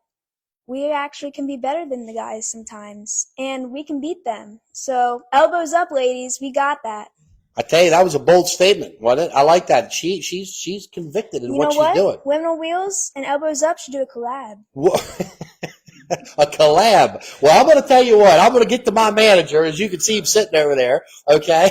we actually can be better than the guys sometimes, and we can beat them. So elbows up, ladies. We got that. I tell you, that was a bold statement, wasn't it? I like that. She's convicted in You what know she's what? doing. Women on Wheels and Elbows Up should do a collab. A collab. Well, I'm going to tell you what. I'm going to get to my manager, as you can see him sitting over there. Okay.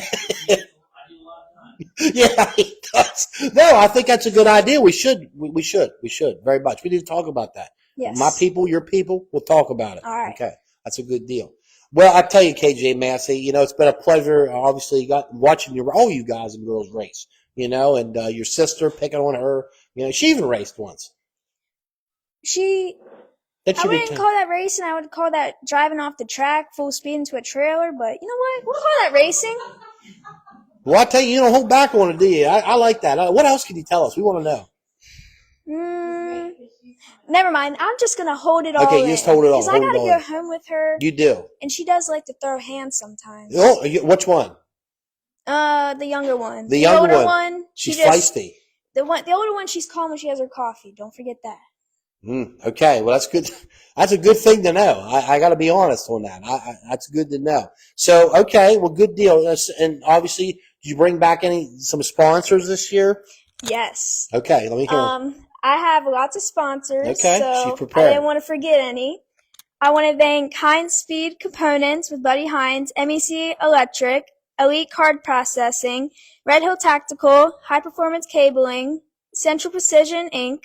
Yeah, he does. No, I think that's a good idea. We should very much. We need to talk about that. Yes. My people, your people, we'll talk about it. All right. Okay. That's a good deal. Well, I tell you, KJ Massey, it's been a pleasure. Obviously, watching all you guys and girls race, and your sister picking on her. She even raced once. I wouldn't call that racing. I would call that driving off the track full speed into a trailer. But you know what? We'll call that racing. Well, I tell you, you don't hold back on it, do you? I like that. What else can you tell us? We want to know. Never mind. I'm just gonna hold it all. Okay, in. just hold it all. Because I gotta go home with her. You do. And she does like to throw hands sometimes. Oh, which one? The younger one. The younger older one. she She's just feisty. the older one. She's calm when she has her coffee. Don't forget that. Okay, well that's good. That's a good thing to know. I got to be honest on that. That's good to know. So okay, well, good deal. And obviously, did you bring back some sponsors this year? Yes. Okay, let me hear. I have lots of sponsors. Okay, so she's prepared. I didn't want to forget any. I want to thank Heinz Speed Components with Buddy Heinz, MEC Electric, Elite Card Processing, Red Hill Tactical, High Performance Cabling, Central Precision Inc.,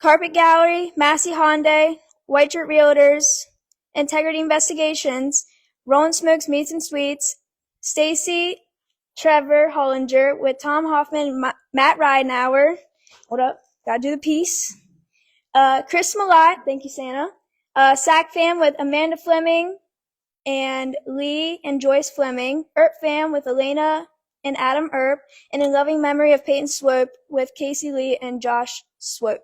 Carpet Gallery, Massey Hyundai, White Shirt Realtors, Integrity Investigations, Rollin' Smokes Meats and Sweets, Stacy Trevor Hollinger with Tom Hoffman, Matt Ridenauer. Hold up, gotta do the piece. Chris Malott, thank you, Santa. Sac Fam with Amanda Fleming and Lee and Joyce Fleming. Earp Fam with Elena and Adam Earp. And in loving memory of Peyton Swope with Casey Lee and Josh Swope.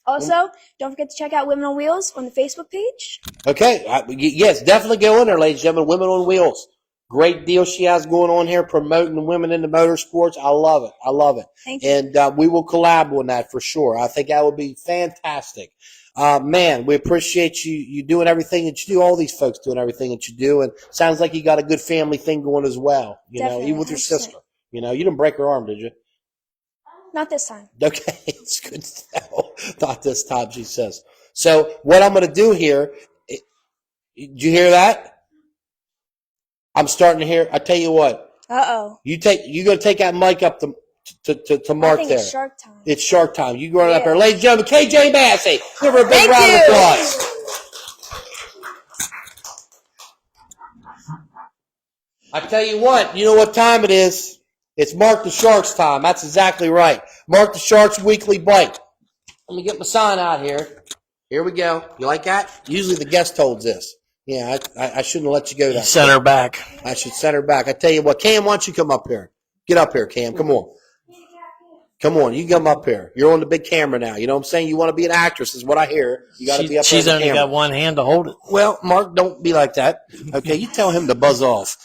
Also, don't forget to check out Women on Wheels on the Facebook page. Okay, yes, definitely go in there, ladies and gentlemen. Women on Wheels. Great deal she has going on here, promoting the women into motorsports. I love it. I love it. Thank you. And we will collab on that for sure. I think that would be fantastic. Man, we appreciate you doing everything that you do. All these folks doing everything that you do. And sounds like you got a good family thing going as well. You know, Definitely, even with your 100%. sister. You know, you didn't break her arm, did you? Not this time. Okay, it's good to know. Not this time, she says. So what I'm going to do here, did you hear that? I'm starting to hear. I tell you what. Uh-oh. You're going to take that mic up to Mark I think there. it's Shark Time. It's Shark Time. You going up Yeah. there, ladies and gentlemen. KJ Massey, give her a big Thank round of you. applause. I tell you what. You know what time it is? It's Mark the Shark's time. That's exactly right. Mark the Shark's Weekly Bite. Let me get my sign out here. Here we go. You like that? Usually the guest holds this. Yeah, I shouldn't have let you go that Send her back. I should send her back. I tell you what, Cam, why don't you come up here? Get up here, Cam. Come on. Come on, you come up here. You're on the big camera now. You know what I'm saying? You want to be an actress is what I hear. You got to be up there. She's only got one hand to hold it. Well, Mark, don't be like that. Okay, you tell him to buzz off.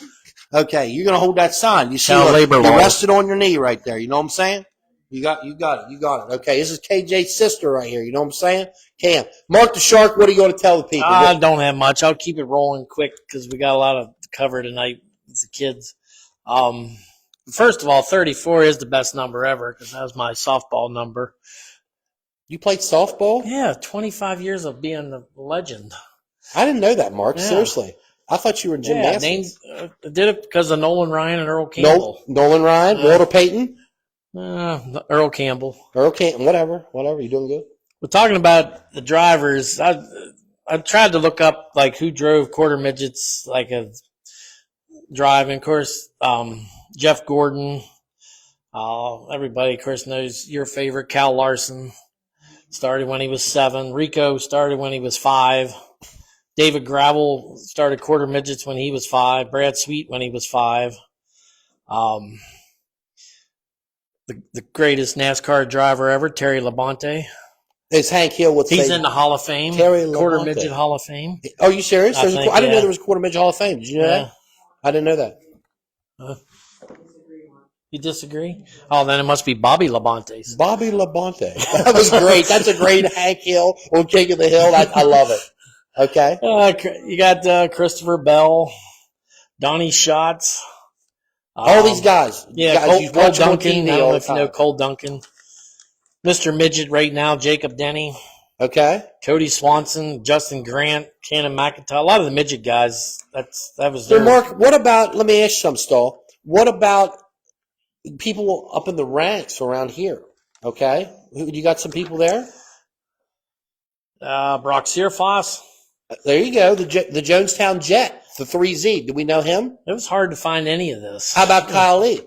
Okay, you're going to hold that sign. You see, Child labor you laws. rested on your knee right there. You know what I'm saying? You got it. Okay, this is KJ's sister right here. You know what I'm saying? Cam, Mark the Shark, what are you going to tell the people? I don't have much. I'll keep it rolling quick because we got a lot of cover tonight with the kids. First of all, 34 is the best number ever because that was my softball number. You played softball? Yeah, 25 years of being a legend. I didn't know that, Mark. Yeah. Seriously. I thought you were in gymnastics. Did it because of Nolan Ryan and Earl Campbell. Nolan Ryan, Walter Payton, Earl Campbell. Earl Canton, whatever. You doing good? We're talking about the drivers. I tried to look up like who drove quarter midgets, like a driving. Of course, Jeff Gordon. Everybody, of course, knows your favorite, Cal Larson. Started when he was 7. Rico started when he was 5. David Gravel started quarter midgets when he was 5. Brad Sweet when he was 5. The greatest NASCAR driver ever, Terry Labonte. It's Hank Hill with He's in the Hall of Fame. Terry Quarter Labonte. midget Hall of Fame. Oh, you serious? I Didn't know there was a quarter midget Hall of Fame. Did you know that? I didn't know that. You disagree? Oh, then it must be Bobby Labonte's. Bobby Labonte. That was great. That's a great Hank Hill on King of the Hill. I love it. Okay. You got Christopher Bell, Donnie Schatz. All these guys. Yeah, guys you Cole watch them on Duncan. TV I don't all know the if you know time. Cole Duncan. Mr. Midget right now, Jacob Denny. Okay. Cody Swanson, Justin Grant, Shannon McIntyre. A lot of the midget guys. That was So, their. Mark, what about, let me ask you something, Stahl. What about people up in the ranks around here? Okay. You got some people there? Brock Searfoss. There you go. The Jonestown Jet, the 3Z. Do we know him? It was hard to find any of this. How about Kyle Lee?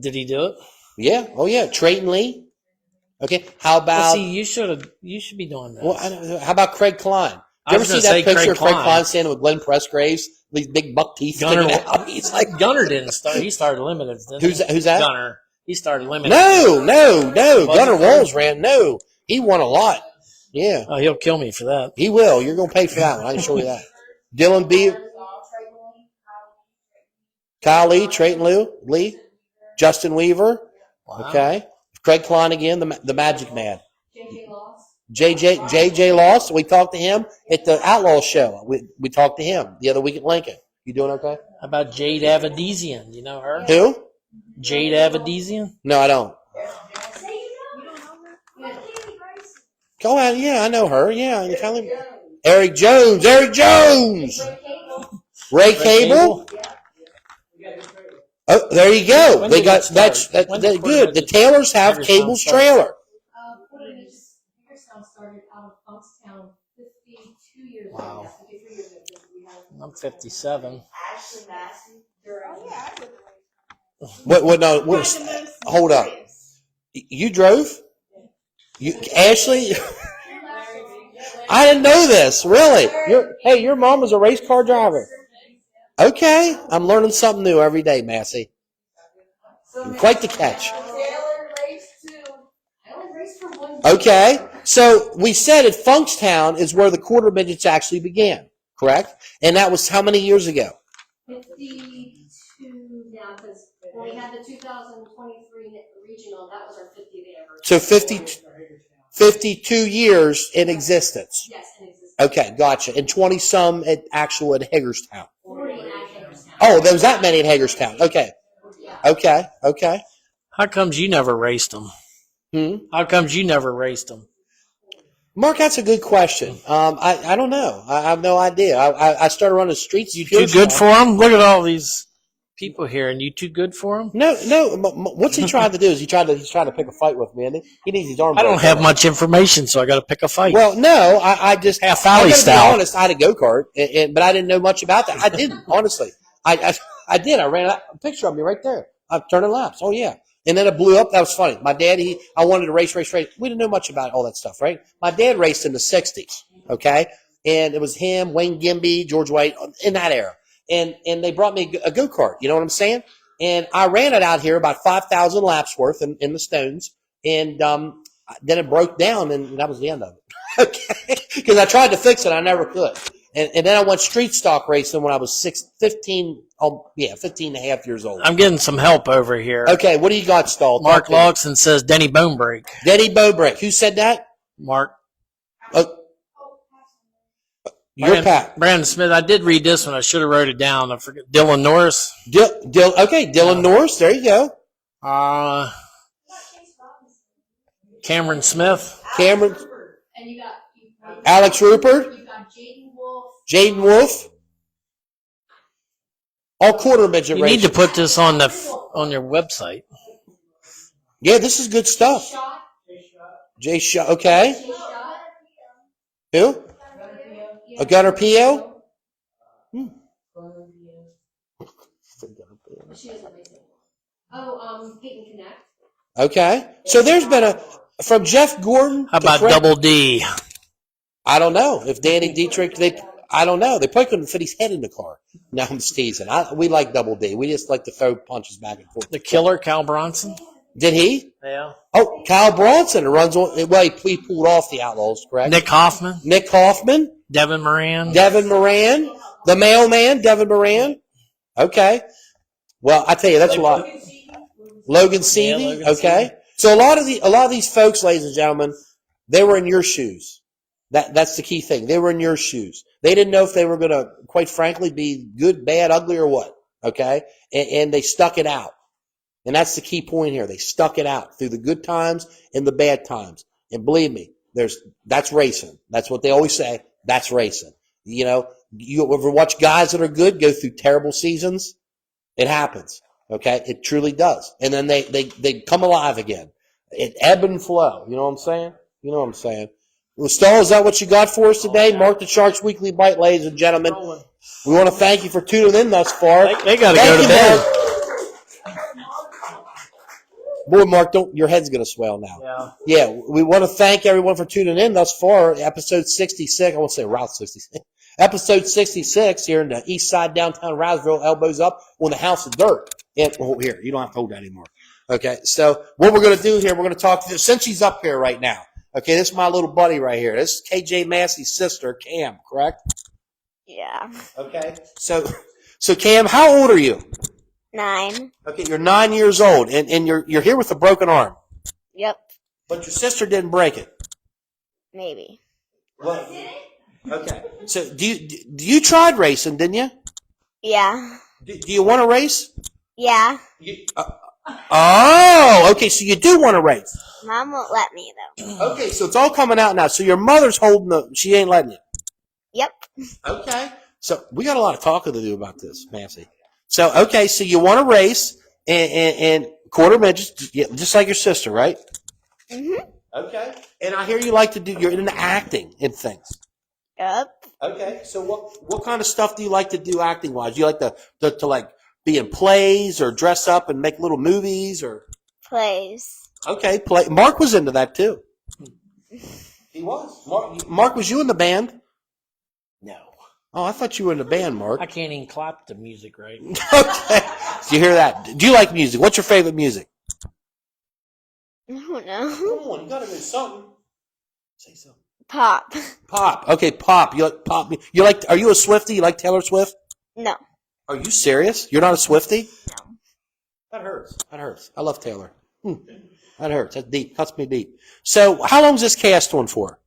Did he do it? Yeah. Oh, yeah. Trayton Lee. Okay. How about, Well, see, you should be doing this. well, how about Craig Klein? You I ever was see gonna that say picture Craig of Craig Klein. Klein standing with Glenn Pressgraves? These big buck teeth Gunner, sticking out. He's like, Gunner didn't start. He started limited. Didn't he? Who's that? Gunner. He started limited. No. Gunner it? Walls ran. No. He won a lot. Yeah. Oh, he'll kill me for that. He will. You're going to pay for that one. I can show you that. Dylan B. Kyle Lee, Trayton Lee, Justin Weaver. Wow. Okay. Craig Klein again, the Magic Man. JJ Loss. JJ Loss. We talked to him at the Outlaw show. We talked to him the other week at Lincoln. You doing okay? How about Jade Avedizian? You know her? Who? Jade Avedizian? No, I don't. Go ahead. Yeah, I know her. Yeah. Eric Jones. Ray Cable. Oh, there you go. When They did got it start? that's When did good. The Taylors have Hagerstown Cable's start? trailer. Hagerstown started out of Funkstown 52 years Wow. ago. 53 years ago. We have I'm 57. What? No. Hold up. You drove? You, Ashley? I didn't know this. Really? Your mom was a race car driver. Okay, I'm learning something new every day, Massey. Quite the catch. Taylor raced too. I only raced for one. Okay, so we said at Funkstown is where the quarter midgets actually began, correct? And that was how many years ago? 52 now, because when we had the 2023 regional, that was our 50th anniversary. So 52 years in existence. Yes, in existence. Okay, gotcha. And 20 some at Hagerstown. 40 at Hagerstown. Oh, there was that many at Hagerstown. Okay. Okay. How comes you never raced them? How comes you never raced them? Mark, that's a good question. I don't know. I have no idea. I started running streets. You too good for them? Look at all these people here, and you too good for them? No. What's he trying to do? Is he's trying to pick a fight with me? And he needs his arm. I don't have much information, so I got to pick a fight. Well, no, I just Half Valley I gotta style. Be honest, I had a go-kart, but I didn't know much about that. I didn't, honestly. I did. I ran a picture of me right there. I'm turning laps. Oh yeah. And then it blew up. That was funny. My dad, I wanted to race. We didn't know much about all that stuff, right? My dad raced in the 60s, okay? And it was him, Wayne Gimby, George White, in that era. And they brought me a go-kart, you know what I'm saying? And I ran it out here about 5,000 laps worth in the Stones. And then it broke down, and that was the end of it. Okay? Because I tried to fix it. I never could. And then I went street stock racing when I was 15 and a half years old. I'm getting some help over here. Okay, what do you got stalled? Mark Logson says Denny Bonebreak. Denny Bonebreak. Who said that? Mark. Your Pat. Brandon Smith. I did read this one. I should have wrote it down. I forget. Dylan Norris. Dylan Norris. There you go. Cameron Smith. Cameron. And you got Alex Rupert. You got Jaden Wolf. All quarter midget You racers. need to put this on your website. Yeah, this is good stuff. Jay Shaw. Okay. Who? A Gunner Pio? She doesn't race anymore. Peyton Connect. Okay. So there's been from Jeff Gordon. How about Double D? I don't know. If Danny Dietrich, I don't know. They probably couldn't fit his head in the car. No, I'm just teasing. We like Double D. We just like to throw punches back and forth. The killer, Cal Bronson? Did he? Yeah. Oh, Kyle Bronson runs on. Well, he pulled off the Outlaws, correct? Nick Hoffman? Nick Hoffman. Devin Moran? Devin Moran. The mailman, Devin Moran. Okay. Well, I tell you, that's a lot. Logan Seeley. Logan Okay. Seeley. So a lot of these folks, ladies and gentlemen, they were in your shoes. That's the key thing. They were in your shoes. They didn't know if they were going to, quite frankly, be good, bad, ugly, or what. Okay? And they stuck it out. And that's the key point here. They stuck it out through the good times and the bad times. And believe me, that's racing. That's what they always say. That's racing. You know, you ever watch guys that are good go through terrible seasons? It happens. Okay? It truly does. And then they come alive again. It ebb and flow. You know what I'm saying? You know what I'm saying? Well, Stahl, is that what you got for us today? Mark the Sharks Weekly Bite, ladies and gentlemen. We want to thank you for tuning in thus far. They got to go to bed. Boy, Mark, your head's going to swell now. Yeah, we want to thank everyone for tuning in thus far. Episode 66, I won't say Route 66. Episode 66 here in the east side downtown Roseville, elbows up on the House of Dirt. And here, you don't have to hold that anymore. Okay, so what we're going to do here, we're going to talk to, since she's up here right now. Okay, this is my little buddy right here. This is KJ Massey's sister, Cam, correct? Yeah. Okay. So Cam, how old are you? 9. Okay, you're 9 years old, and you're here with a broken arm, Yep. but your sister didn't break it. Maybe. What? Okay. So do you tried racing, didn't you? Yeah. Do you want to race? Yeah. Oh, okay. So you do want to race. Mom won't let me though. Okay, so it's all coming out now. So your mother's holding she ain't letting you. Yep. Okay. So we got a lot of talking to do about this, Nancy. So okay, so you want to race and quarter midgets, just like your sister, right? Mhm. Okay. And I hear you like to you're into acting and things. Yep. Okay. So what kind of stuff do you like to do acting wise? Do you like to like be in plays or dress up and make little movies or? Plays. Okay. Mark was into that too. He was. Mark, was you in the band? No, Oh, I thought you were in the band, Mark. I can't even clap the music right. Okay. Do you hear that? Do you like music? What's your favorite music? I don't know. Come on, you gotta know something. Say something. Pop. Pop. Okay, pop. You like pop? You like? Are you a Swiftie? You like Taylor Swift? No. Are you serious? You're not a Swiftie? No. That hurts. That hurts. I love Taylor. That hurts. That's deep. Cuts me deep. So, how long is this cast on for?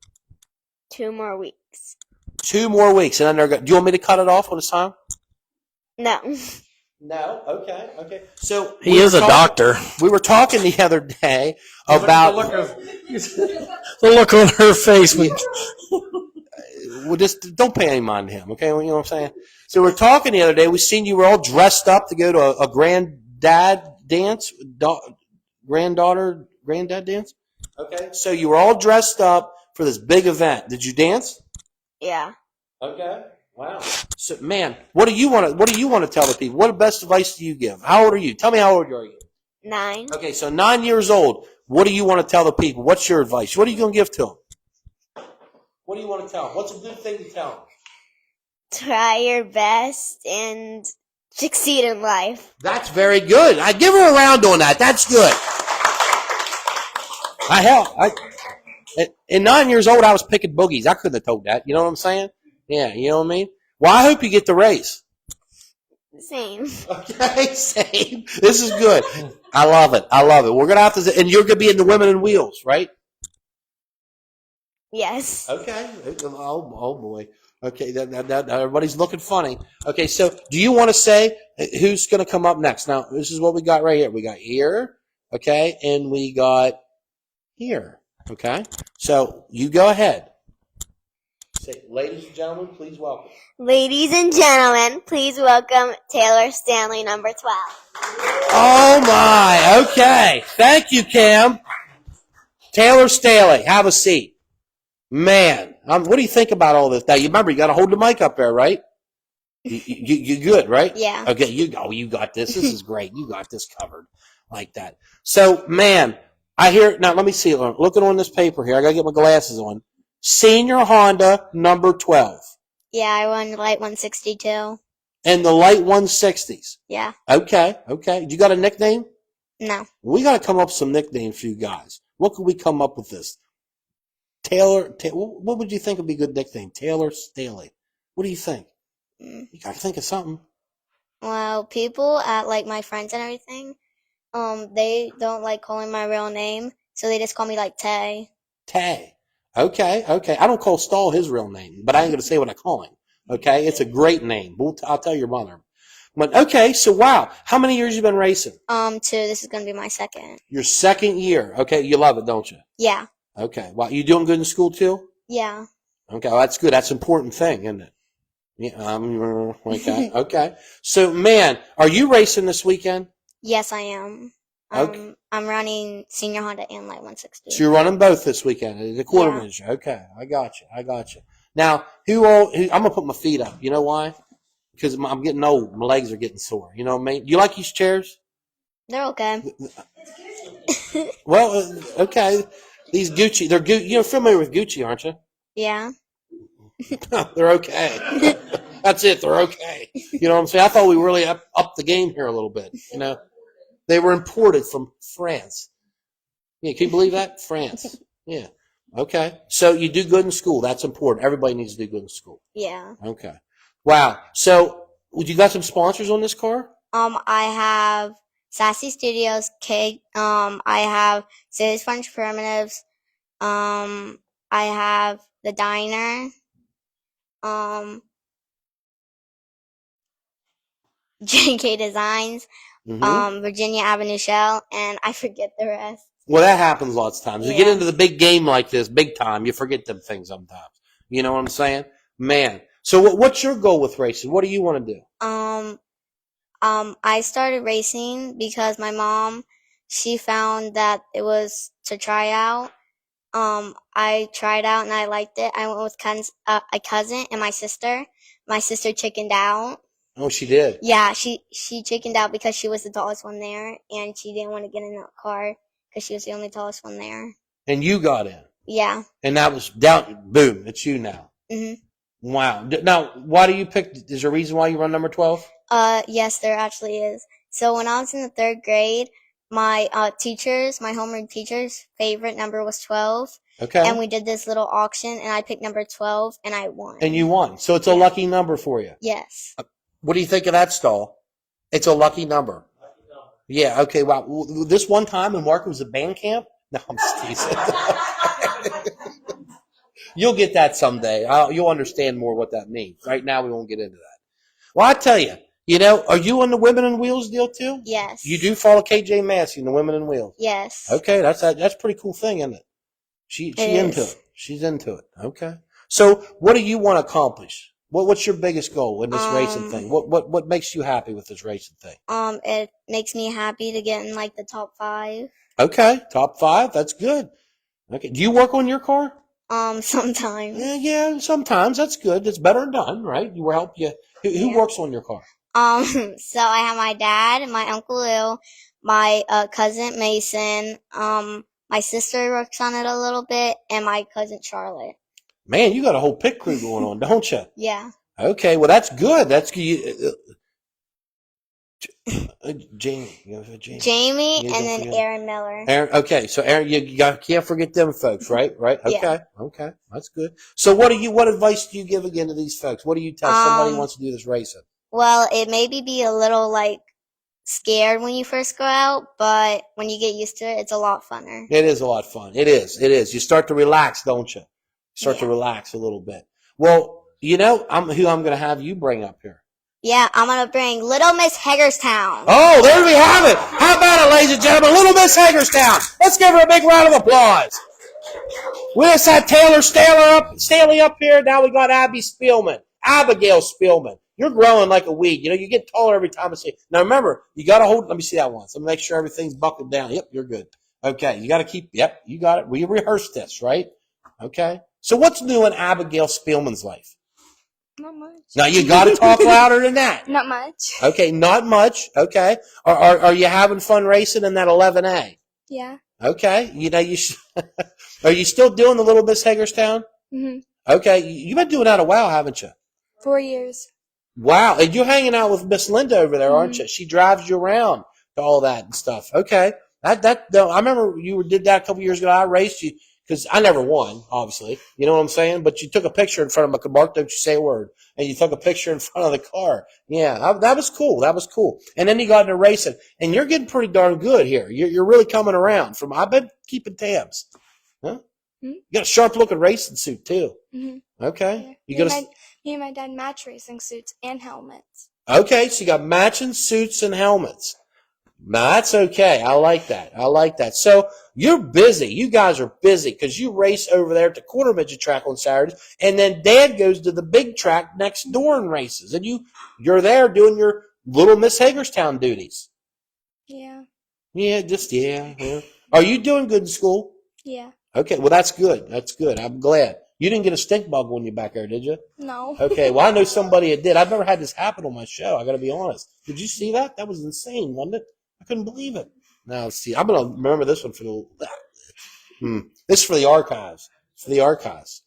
2 more weeks. 2 more weeks, and then they're going. Do you want me to cut it off when it's time? No. No. Okay. Okay. So He is a doctor. We were talking the other day about. The look on her face when Well, just don't pay any mind to him, okay? You know what I'm saying? So we're talking the other day. We seen you were all dressed up to go to a granddad dance, granddad dance. Okay, so you were all dressed up for this big event. Did you dance? Yeah. Okay. Wow. So, man, what do you want to tell the people? What best advice do you give? How old are you? Tell me how old are you? 9. Okay, so 9 years old. What do you want to tell the people? What's your advice? What are you going to give to them? What do you want to tell them? What's a good thing to tell them? Try your best and succeed in life. That's very good. I give her a round on that. That's good. In 9 years old, I was picking boogies. I couldn't have told that. You know what I'm saying? Yeah, you know what I mean? Well, I hope you get the race. Same. Okay, same. This is good. I love it. I love it. We're going to have to, and you're going to be in the Women in Wheels, right? Yes. Okay. Oh boy. Okay, that everybody's looking funny. Okay, so do you want to say who's going to come up next? Now, this is what we got right here. We got here, okay, and we got here, okay? So you go ahead. Say, ladies and gentlemen, please welcome. Ladies and gentlemen, please welcome Taylor Stanley, number 12. Oh my, okay. Thank you, Cam. Taylor Staley, have a seat. Man, what do you think about all this? Now, you remember, you got to hold the mic up there, right? You good, right? Yeah. Okay, you got this. This is great. You got this covered like that. So, man, I hear, now let me see. Looking on this paper here, I got to get my glasses on. Senior Honda number 12. Yeah, I won Light 162. And the Light 160s. Yeah. Okay. You got a nickname? No. We got to come up with some nicknames for you guys. What could we come up with this? Taylor, what would you think would be a good nickname? Taylor Staley. What do you think? You got to think of something. Well, people at like my friends and everything, they don't like calling my real name, so they just call me like Tay. Tay. Okay. I don't call Stahl his real name, but I ain't going to say what I call him. Okay, it's a great name. I'll tell your mother. But okay, so wow, how many years you been racing? 2. This is gonna be my second. Your second year. Okay, you love it, don't you? Yeah. Okay. Wow, you doing good in school too? Yeah. Okay, well, that's good. That's an important thing, isn't it? Yeah. Okay. Okay. So, man, are you racing this weekend? Yes, I am. Okay. I'm running Senior Honda and Light 160. So you're running both this weekend. The quarter measure. Okay, I got you. Now, I'm gonna put my feet up. You know why? Because I'm getting old. My legs are getting sore. You know what I mean? Do you like these chairs? They're okay. Well, okay. These Gucci, they're Gucci. You're familiar with Gucci, aren't you? Yeah. They're okay. That's it. They're okay. You know what I'm saying? I thought we really up the game here a little bit. You know, they were imported from France. Yeah, can you believe that? France. Yeah. Okay. So you do good in school. That's important. Everybody needs to do good in school. Yeah. Okay. Wow. So you got some sponsors on this car? I have Sassy Studios, I have Silly Sponge Primitives, I have The Diner, um, JK Designs, Virginia Avenue Shell, and I forget the rest. Well, that happens lots of times. You get Yeah. into the big game like this, big time, you forget them things sometimes. You know what I'm saying? Man. So what's your goal with racing? What do you want to do? I started racing because my mom, she found that it was to try out. I tried out and I liked it. I went with a cousin and my sister. My sister chickened out. Oh, she did. Yeah, she chickened out because she was the tallest one there, and she didn't want to get in a car because she was the only tallest one there. And you got in. Yeah. And that was down. Boom. It's you now. Mhm. Wow. Now, why do you pick? Is there a reason why you run number 12? Yes, there actually is. So when I was in the 3rd grade, my my homeroom teacher's favorite number was 12. Okay. And we did this little auction, and I picked number 12, and I won. And you won. So it's a lucky number for you. Yes. What do you think of that, Stall? It's a lucky number. Yeah. Okay. Wow. This one time when Mark was at band camp. No, I'm just teasing. You'll get that someday. You'll understand more what that means. Right now, we won't get into that. Well, I tell you, are you on the Women in Wheels deal too? Yes. You do follow KJ Massey in the Women in Wheels. Yes. Okay, that's a pretty cool thing, isn't it? She into is. it. She's into it. Okay. So, what do you want to accomplish? What's your biggest goal in this racing thing? What makes you happy with this racing thing? It makes me happy to get in like the top 5. Okay, top 5. That's good. Okay. Do you work on your car? Sometimes. Yeah, sometimes. That's good. It's better than done, right? You will help you. Who works on your car? So I have my dad, my Uncle Lou, my cousin Mason, my sister works on it a little bit, and my cousin Charlotte. Man, you got a whole pit crew going on, don't you? Yeah. Okay, well that's good. That's good. Jamie. Jamie Yeah, and don't then forget. Aaron Miller. Aaron, okay, so Aaron, you can't forget them folks, right? Right? Okay, Yeah. okay, that's good. So what advice do you give again to these folks? What do you tell somebody who wants to do this racing? Well, it maybe be a little like scared when you first go out, but when you get used to it, it's a lot funner. It is a lot of fun. It is. You start to relax, don't you? Start to Yeah. relax a little bit. Well, I'm going to have you bring up here. Yeah, I'm gonna bring Little Miss Hagerstown. Oh, there we have it. How about it, ladies and gentlemen? Little Miss Hagerstown. Let's give her a big round of applause. We just had Taylor Staley up here. Now we got Abigail Spielman. You're growing like a weed. You get taller every time I see you. Now remember, you got to hold. Let me see that once. Let me make sure everything's buckled down. Yep, you're good. Okay, you got to keep. Yep, you got it. We rehearsed this, right? Okay. So what's new in Abigail Spielman's life? Not much. Now you got to talk louder than that. Not much. Okay, not much. Okay. Are you having fun racing in that 11A? Yeah. Okay. Are you still doing the Little Miss Hagerstown? Mhm. Okay. You've been doing that a while, haven't you? 4 years. Wow. And you're hanging out with Miss Linda over there, aren't you? She drives you around to all that and stuff. Okay. I remember you did that a couple years ago. I raced you because I never won, obviously. You know what I'm saying? But you took a picture in front of Mark, don't you say a word. And you took a picture in front of the car. Yeah, that was cool. That was cool. And then you got into racing. And you're getting pretty darn good here. You're really coming around. I've been keeping tabs. Huh? Hmm? You got a sharp looking racing suit too. Mhm. Okay. Yeah. Me and my dad match racing suits and helmets. Okay, so you got matching suits and helmets. Now that's okay. I like that. So you're busy. You guys are busy because you race over there at the quarter midget track on Saturdays, and then Dad goes to the big track next door and races, and you're there doing your Little Miss Hagerstown duties. Yeah. Yeah, yeah. Are you doing good in school? Yeah. Okay, well that's good. That's good. I'm glad. You didn't get a stink bug when you back there, did you? No. Okay, well I know somebody that did. I've never had this happen on my show. I got to be honest. Did you see that? That was insane, wasn't it? I couldn't believe it. Now let's see. I'm gonna remember this one for this is for the archives. It's for the archives.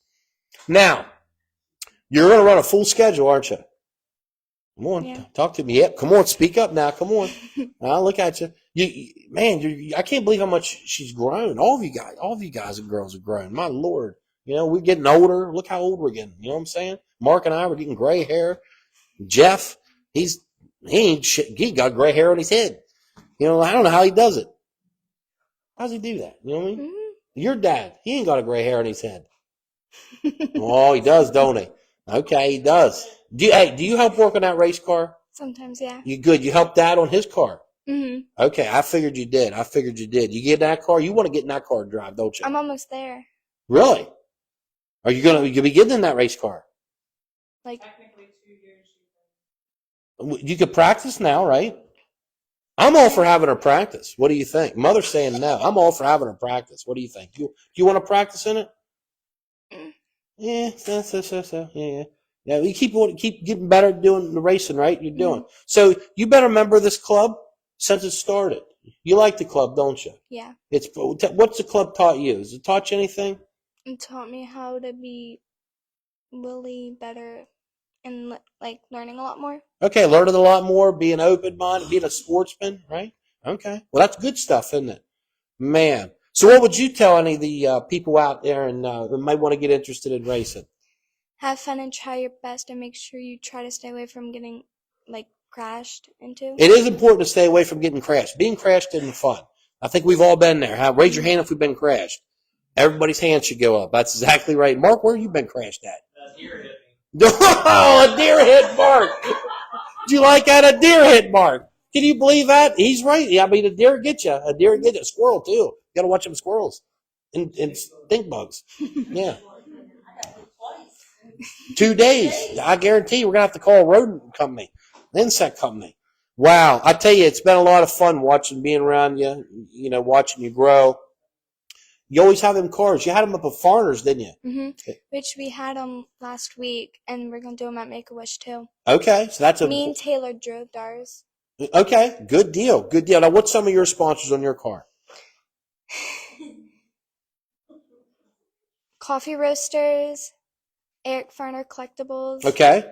Now you're gonna run a full schedule, aren't you? Come on, Yeah. talk to me. Yep, come on, speak up now. Come on. I'll look at you. I can't believe how much she's grown. All of you guys and girls have grown. My Lord. We're getting older. Look how old we're getting. You know what I'm saying? Mark and I were getting gray hair. Jeff, he's He ain't shit. He got gray hair on his head. You know, I don't know how he does it. How's he do that? You know what I mean? Mhm. Your dad, he ain't got a gray hair on his head. Oh, he does, don't he? Okay, he does. Do you help work on that race car? Sometimes, yeah. You good? You help Dad on his car? Hmm. Okay, I figured you did. You get in that car. You want to get in that car and drive, don't you? I'm almost there. Really? Are you gonna be getting in that race car? Like, You could practice now, right? I'm all for having her practice. What do you think? Mother's saying no. I'm all for having her practice. What do you think? Do you want to practice in it? Mm. Yeah, so. Yeah. Yeah, you keep getting better at doing the racing, right? You're doing. So you better remember this club since it started. You like the club, don't you? yeah. What's the club taught you? Has it taught you anything? It taught me how to be really better and like learning a lot more. Okay, learning a lot more, being open-minded, being a sportsman, right? Okay. Well, that's good stuff, isn't it? Man. So what would you tell any of the people out there and that might want to get interested in racing? Have fun and try your best, and make sure you try to stay away from getting like crashed into. It is important to stay away from getting crashed. Being crashed isn't fun. I think we've all been there. Raise your hand if we've been crashed. Everybody's hand should go up. That's exactly right. Mark, where have you been crashed at? A deer hit me. Oh, a deer hit Mark. Do you like that? A deer hit Mark. Can you believe that? He's right. I mean, a deer get you. A deer get you. A squirrel, too. You got to watch them squirrels and stink bugs. Yeah. 2 days. I guarantee you we're going to have to call a rodent company, an insect company. Wow. I tell you, it's been a lot of fun being around you, watching you grow. You always have them cars. You had them up at Farners, didn't you? Which we had last week, and we're gonna do them at Make-A-Wish too. Okay. So that's Me and Taylor drove ours. Okay. Good deal. Good deal. Now, what's some of your sponsors on your car? Coffee Roasters, Eric Farner Collectibles, Okay.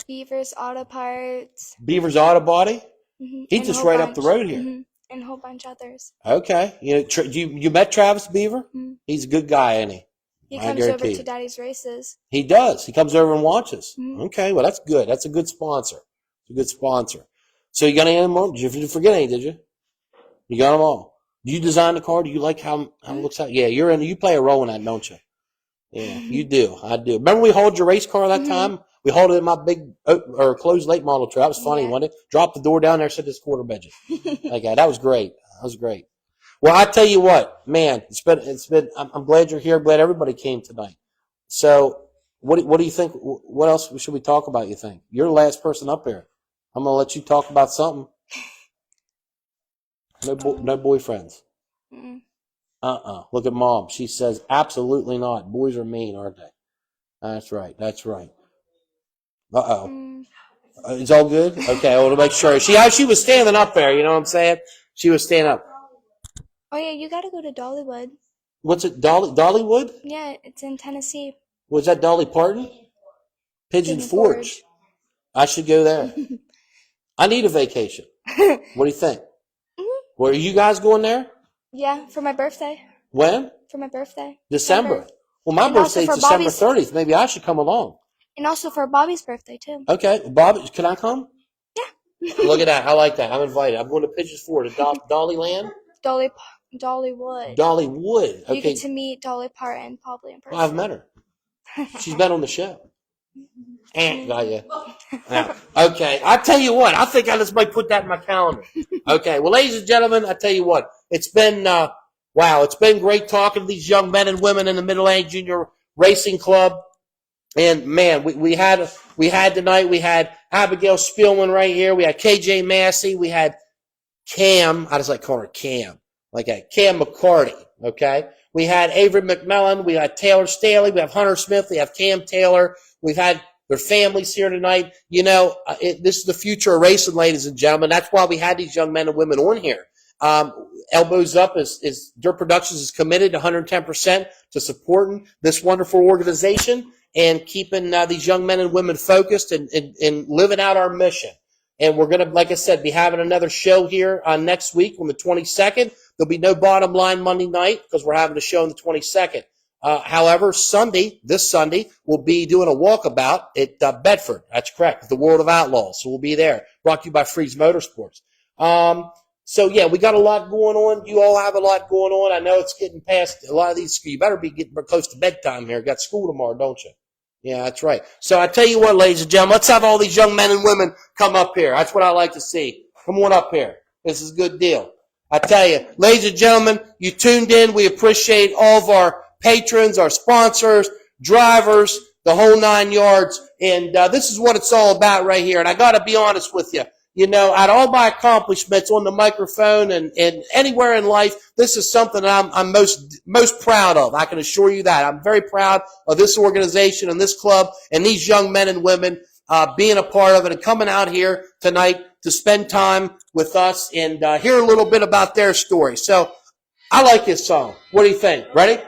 Beavers Auto Parts. Beaver's Auto Body. Mhm, He's and a just whole right up the bunch. road here. And a whole bunch others. Okay. You met Travis Beaver? Mhm. He's a good guy, ain't he? He I comes over guarantee to you. Daddy's races. He does. He comes over and watches. Mhm. Okay, well, that's good. That's a good sponsor. It's a good sponsor. So you got any more? Did you forget any, did you? You got them all. Do you design the car? Do you like how it looks out? Yeah, you play a role in that, don't you? Yeah, you do. I do. Remember we hauled your race car that time? We hauled it in my big or closed late model truck. That was funny, Yeah. wasn't it? Dropped the door down there, said this quarter midget. Okay, that was great. That was great. Well, I tell you what, man, it's been. I'm glad you're here. I'm glad everybody came tonight. So, what do you think? What else should we talk about? You think you're the last person up here? I'm gonna let you talk about something. No boyfriends. Mm-mm. Look at Mom. She says absolutely not. Boys are mean, aren't they? That's right. That's right. Mm. It's all good. Okay, I want to make sure. She was standing up there. You know what I'm saying? She was standing up. Oh yeah, you gotta go to Dollywood. What's it? Dollywood? Yeah, it's in Tennessee. Was that Dolly Parton? Pigeon Forge. I should go there. I need a vacation. What do you think? Well, are you guys going there? Yeah, for my birthday. When? For my birthday. December. Well, my And also birthday's for December Bobby's- 30th. Maybe I should come along. And also for Bobby's birthday too. Okay, Bob, can I come? Yeah. Look at that. I like that. I'm invited. I'm going to Pigeons Forge to Dollyland. Dollywood. Dollywood. You Okay. get to meet Dolly Parton probably in person. Well, I've met her. She's been on the show. Got you. Yeah. Okay. I tell you what. I think I just might put that in my calendar. Okay. Well, ladies and gentlemen, I tell you what. It's been wow. It's been great talking to these young men and women in the Mid-Atlantic Junior Racing Club. And man, we had tonight. We had Abigail Spielman right here. We had KJ Massey. We had Cam. I just like calling her Cam. Like that. Cam McCarty. Okay. We had Avery McMillan. We had Taylor Staley. We have Hunter Smith. We have Cam Taylor. We've had their families here tonight. You know, this is the future of racing, ladies and gentlemen. That's why we had these young men and women on here. Elbows Up is Dirt Productions is committed 110% to supporting this wonderful organization and keeping these young men and women focused and living out our mission. And we're going to, like I said, be having another show here next week on the 22nd. There'll be no Bottom Line Monday night because we're having a show on the 22nd. However, this Sunday, we'll be doing a walkabout at Bedford. That's correct, the World of Outlaws. So we'll be there. Brought to you by Freeze Motorsports. So yeah, we got a lot going on. You all have a lot going on. I know it's getting past a lot of these. You better be getting close to bedtime here. Got school tomorrow, don't you? Yeah, that's right. So I tell you what, ladies and gentlemen, let's have all these young men and women come up here. That's what I like to see. Come on up here. This is a good deal. I tell you, ladies and gentlemen, you tuned in. We appreciate all of our patrons, our sponsors, drivers, the whole 9 yards. And this is what it's all about right here. And I got to be honest with you. You know, out of all my accomplishments on the microphone and anywhere in life, this is something that I'm most proud of. I can assure you that. I'm very proud of this organization and this club and these young men and women being a part of it and coming out here tonight to spend time with us and hear a little bit about their story. So I like this song. What do you think? Ready?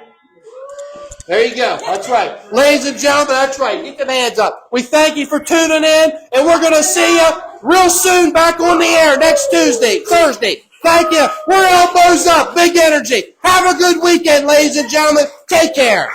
There you go. That's right. Ladies and gentlemen, that's right. Get them hands up. We thank you for tuning in, and we're going to see you real soon back on the air next Thursday. Thank you. We're elbows up. Big energy. Have a good weekend, ladies and gentlemen. Take care.